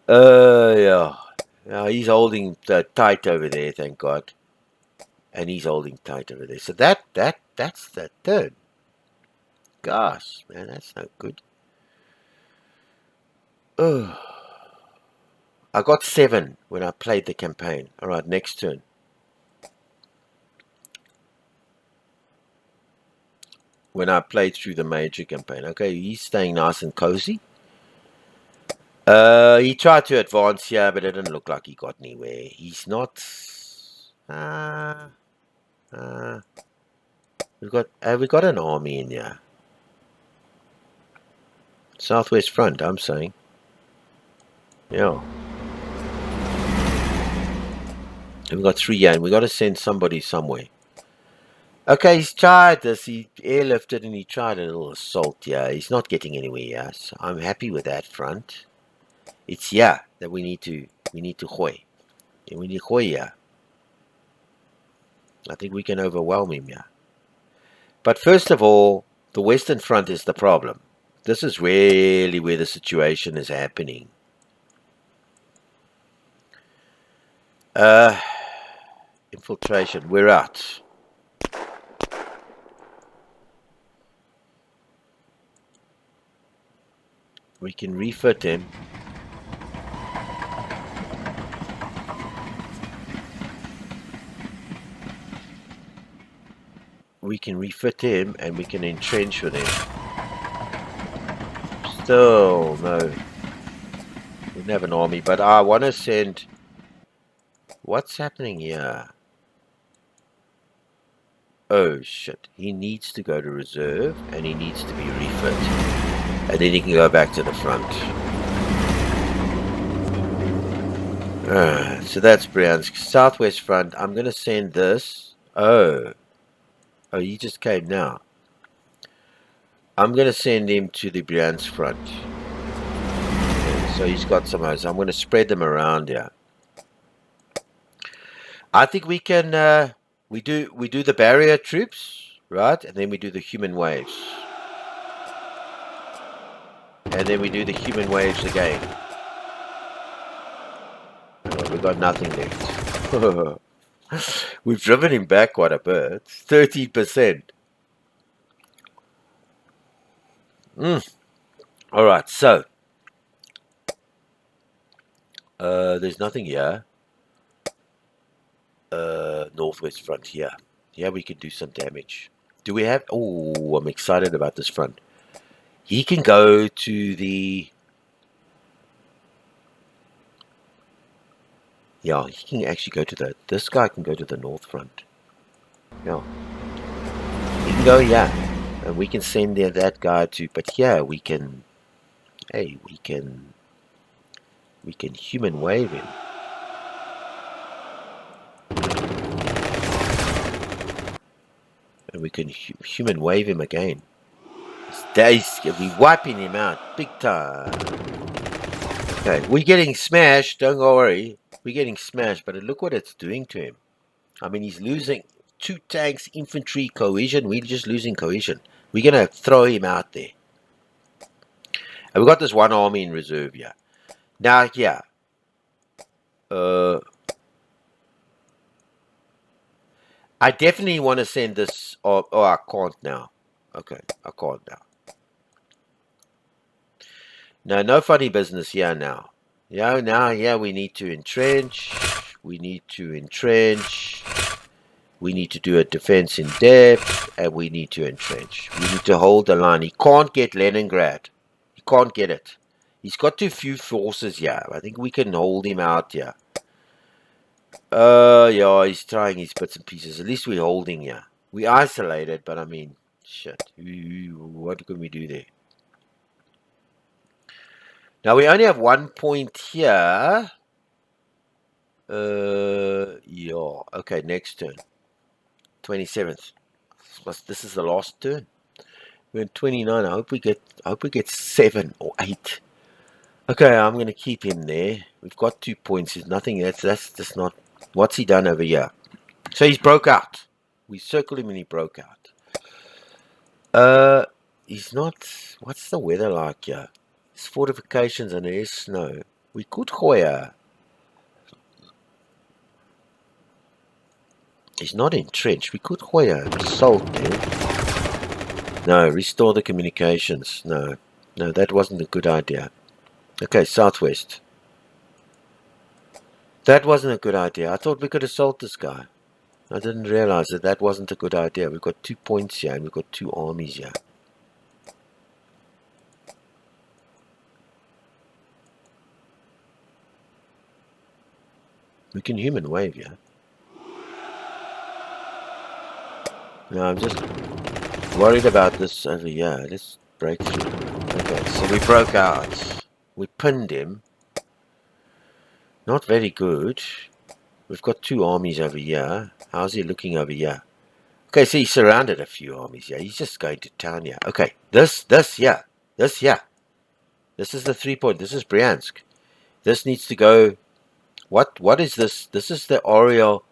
Yeah. He's holding tight over there, thank God. And he's holding tight over there. So that's the turn. Gosh, man, that's no good. Oh. I got 7 when I played the campaign. Alright, next turn. When I played through the major campaign. Okay, he's staying nice and cozy. He tried to advance here, but it didn't look like he got anywhere. He's not. We got an army in here. Southwest Front, I'm saying. Yeah. And we got 3 here, and we got to send somebody somewhere. Okay, he's tried this. He airlifted and he tried a little assault. Yeah, he's not getting anywhere. Yeah, so I'm happy with that front. It's here that we need to hoy. And we need hoy here. I think we can overwhelm him here. But first of all, the Western Front is the problem. This is really where the situation is happening. Infiltration, we're out. We can refit him. We can refit him and we can entrench with him. Still, no. We don't have an army, but I want to send What's happening here? Oh shit. He needs to go to reserve and he needs to be refit. And then he can go back to the front. So that's Bryansk. Southwest front. I'm going to send this. Oh, he just came now. I'm going to send him to the Bryansk front. Okay, so he's got some of those. I'm going to spread them around here. I think we can. We do the barrier troops, right? And then we do the human waves. And then we do the human waves again. Oh, we got nothing left. We've driven him back quite a bit. 13%. Alright, so there's nothing here. Northwest front here. Yeah, we can do some damage. Do we have... Oh, I'm excited about this front. He can go to the... Yeah, he can actually go to the... This guy can go to the north front. Yeah. He can go, yeah. And we can send there that guy to... But yeah, we can... Hey, we can human wave him. And we can human wave him again. We're wiping him out big time. Okay, we're getting smashed. Don't worry. We're getting smashed, but look what it's doing to him. I mean, he's losing 2 tanks, infantry, cohesion. We're just losing cohesion. We're going to throw him out there. And we've got this 1 army in reserve here. Now, yeah. I definitely want to send this... Oh, I can't now. Okay, I can't now. No funny business here now. Yeah, we need to entrench. We need to entrench. We need to do a defense in depth. And we need to entrench. We need to hold the line. He can't get Leningrad. He can't get it. He's got too few forces here. I think we can hold him out here. Yeah, he's trying his bits and pieces. At least we're holding here. We're isolated, but I mean, shit. What can we do there? Now we only have 1 point here. Yeah. Okay, next turn. 27th. This is the last turn. We're in 29. I hope we get 7 or 8. Okay, I'm gonna keep him there. We've got 2 points. There's nothing. That's just not. What's he done over here? So he's broke out. We circled him and he broke out. He's not. What's the weather like here? There's fortifications and there is snow. We could Hoya. He's not entrenched. We could Hoya assault him. No, restore the communications. No, that wasn't a good idea. Okay, southwest. That wasn't a good idea. I thought we could assault this guy. I didn't realize that wasn't a good idea. We've got 2 points here and we've got 2 armies here. We can human wave here. No, I'm just worried about this over here. Let's break through. Okay, so we broke out. We pinned him. Not very good. We've got 2 armies over here. How's he looking over here? Okay, so he surrounded a few armies here. He's just going to town here. Okay, this here. This here. This is the 3 point. This is Bryansk. This needs to go... What is this? This is the Oriel.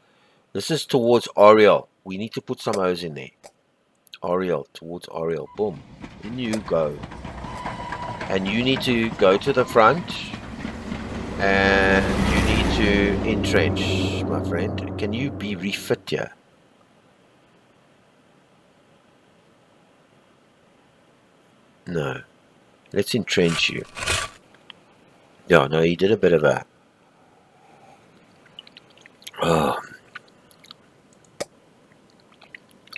This is towards Oriel. We need to put some O's in there. Oriel, towards Oriel. Boom. In you go. And you need to go to the front. And you need to entrench, my friend. Can you be refit here? No. Let's entrench you. Yeah, no, he did a bit of a... Oh.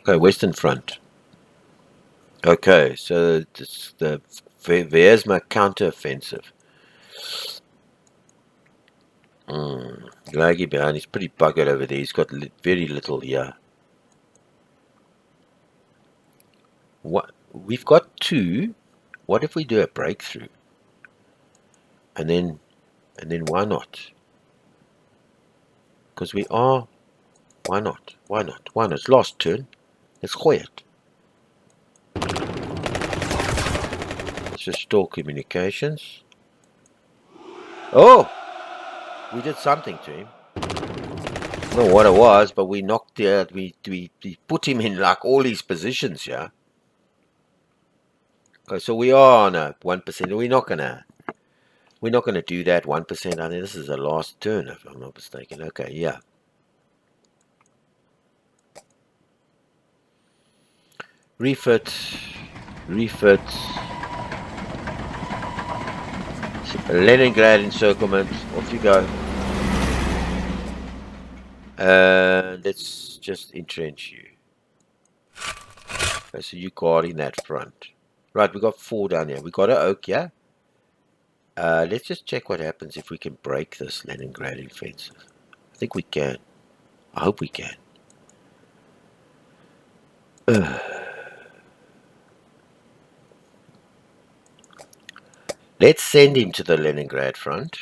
Okay, Western Front. Okay, so there's my counter-offensive. Laggy behind. He's pretty buggered over there. He's got very little here. What? We've got 2. What if we do a breakthrough? And then why not? Because we are. Why not? Why not? Why not? It's last turn. Let's gooi it. Let's restore communications. Oh! We did something to him. I don't know what it was, but we knocked we put him in like all these positions, yeah. Okay, so we are on a 1%. We're not gonna do that 1%. I think this is the last turn, if I'm not mistaken. Okay, yeah. Refit. Leningrad encirclement. Off you go. Let's just entrench you. Okay, so you guarding that front. Right, we got 4 down here. We got an oak, yeah? Let's just check what happens if we can break this Leningrad offensive. I think we can. I hope we can. Let's send him to the Leningrad front.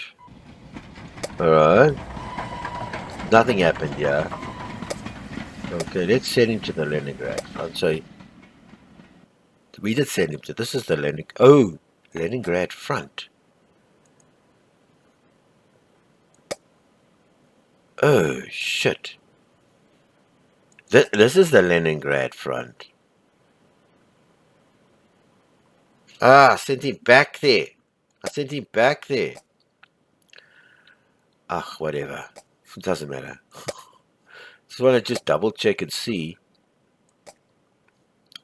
Alright. Nothing happened here. Okay, let's send him to the Leningrad front. So, we did send him to... This is the Leningrad front. Oh, shit. This is the Leningrad front. I sent him back there. Whatever. It doesn't matter. Just want to double check and see.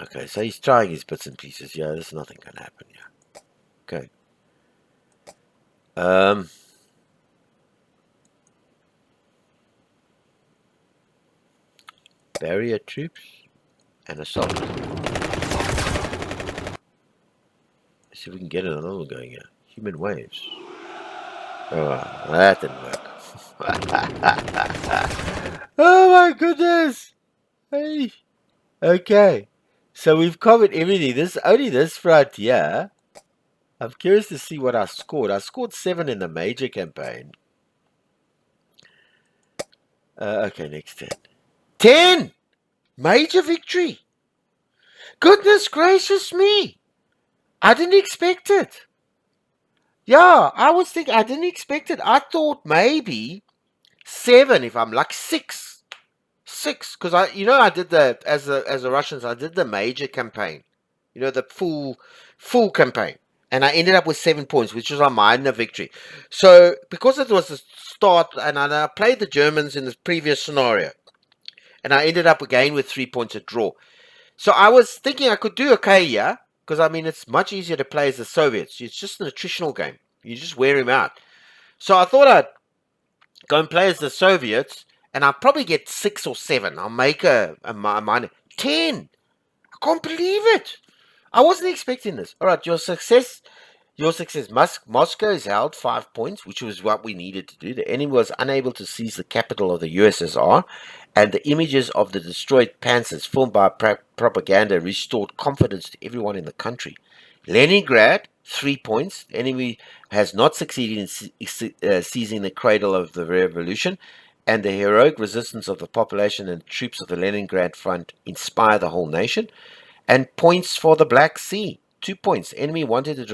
Okay, so he's trying his bits and pieces. Yeah, there's nothing gonna happen here. Okay. Barrier troops and assault. Let's see if we can get another one going here. Human waves. Oh, that didn't work. Oh my goodness! Hey. Okay. So we've covered everything. Only this front here. I'm curious to see what I scored. I scored 7 in the major campaign. Okay, next 10. 10! Major victory! Goodness gracious me! I didn't expect it. Yeah, I was thinking, I didn't expect it. I thought maybe 7 if I'm like 6. 6, because I did as the Russians, I did the major campaign. The full campaign. And I ended up with 7 points, which was a minor victory. So, because it was the start, and I played the Germans in the previous scenario, and I ended up again with 3 points at draw. So I was thinking I could do okay, yeah, because it's much easier to play as the Soviets. It's just an attritional game. You just wear him out. So I thought I'd go and play as the Soviets, and I'll probably get 6 or 7. I'll make a minor 10. I can't believe it. I wasn't expecting this. All right, your success. Moscow is held 5 points, which was what we needed to do. The enemy was unable to seize the capital of the USSR, and the images of the destroyed panzers filmed by propaganda restored confidence to everyone in the country. Leningrad, 3 points. The enemy has not succeeded in seizing the cradle of the revolution, and the heroic resistance of the population and troops of the Leningrad front inspire the whole nation. And points for the Black Sea. 2 points. The enemy wanted to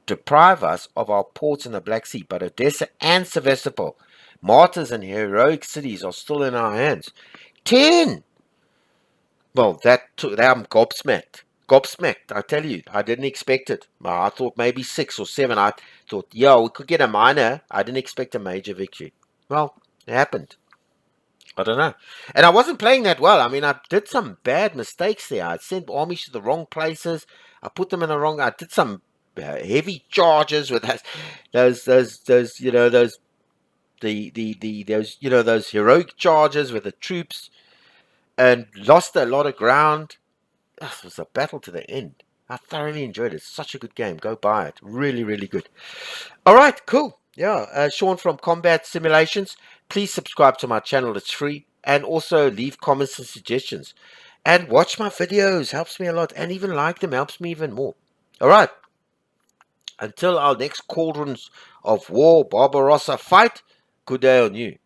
deprive us of our ports in the Black Sea, but Odessa and Sevastopol, martyrs and heroic cities, are still in our hands. 10! Well, I'm gobsmacked. Gobsmacked, I tell you. I didn't expect it. I thought maybe 6 or 7. I thought, yeah, we could get a minor. I didn't expect a major victory. Well, it happened. I don't know. And I wasn't playing that well. I did some bad mistakes there. I sent armies to the wrong places. I put them in the wrong... I did some heavy charges with those heroic charges with the troops, and lost a lot of ground. It was a battle to the end. I thoroughly enjoyed it. Such a good game. Go buy it. Really, really good. All right, cool. Yeah, Sean from Combat Simulations. Please subscribe to my channel, it's free. And also leave comments and suggestions. And watch my videos, helps me a lot. And even like them, helps me even more. All right, until our next Cauldrons of War Barbarossa fight, good day on you.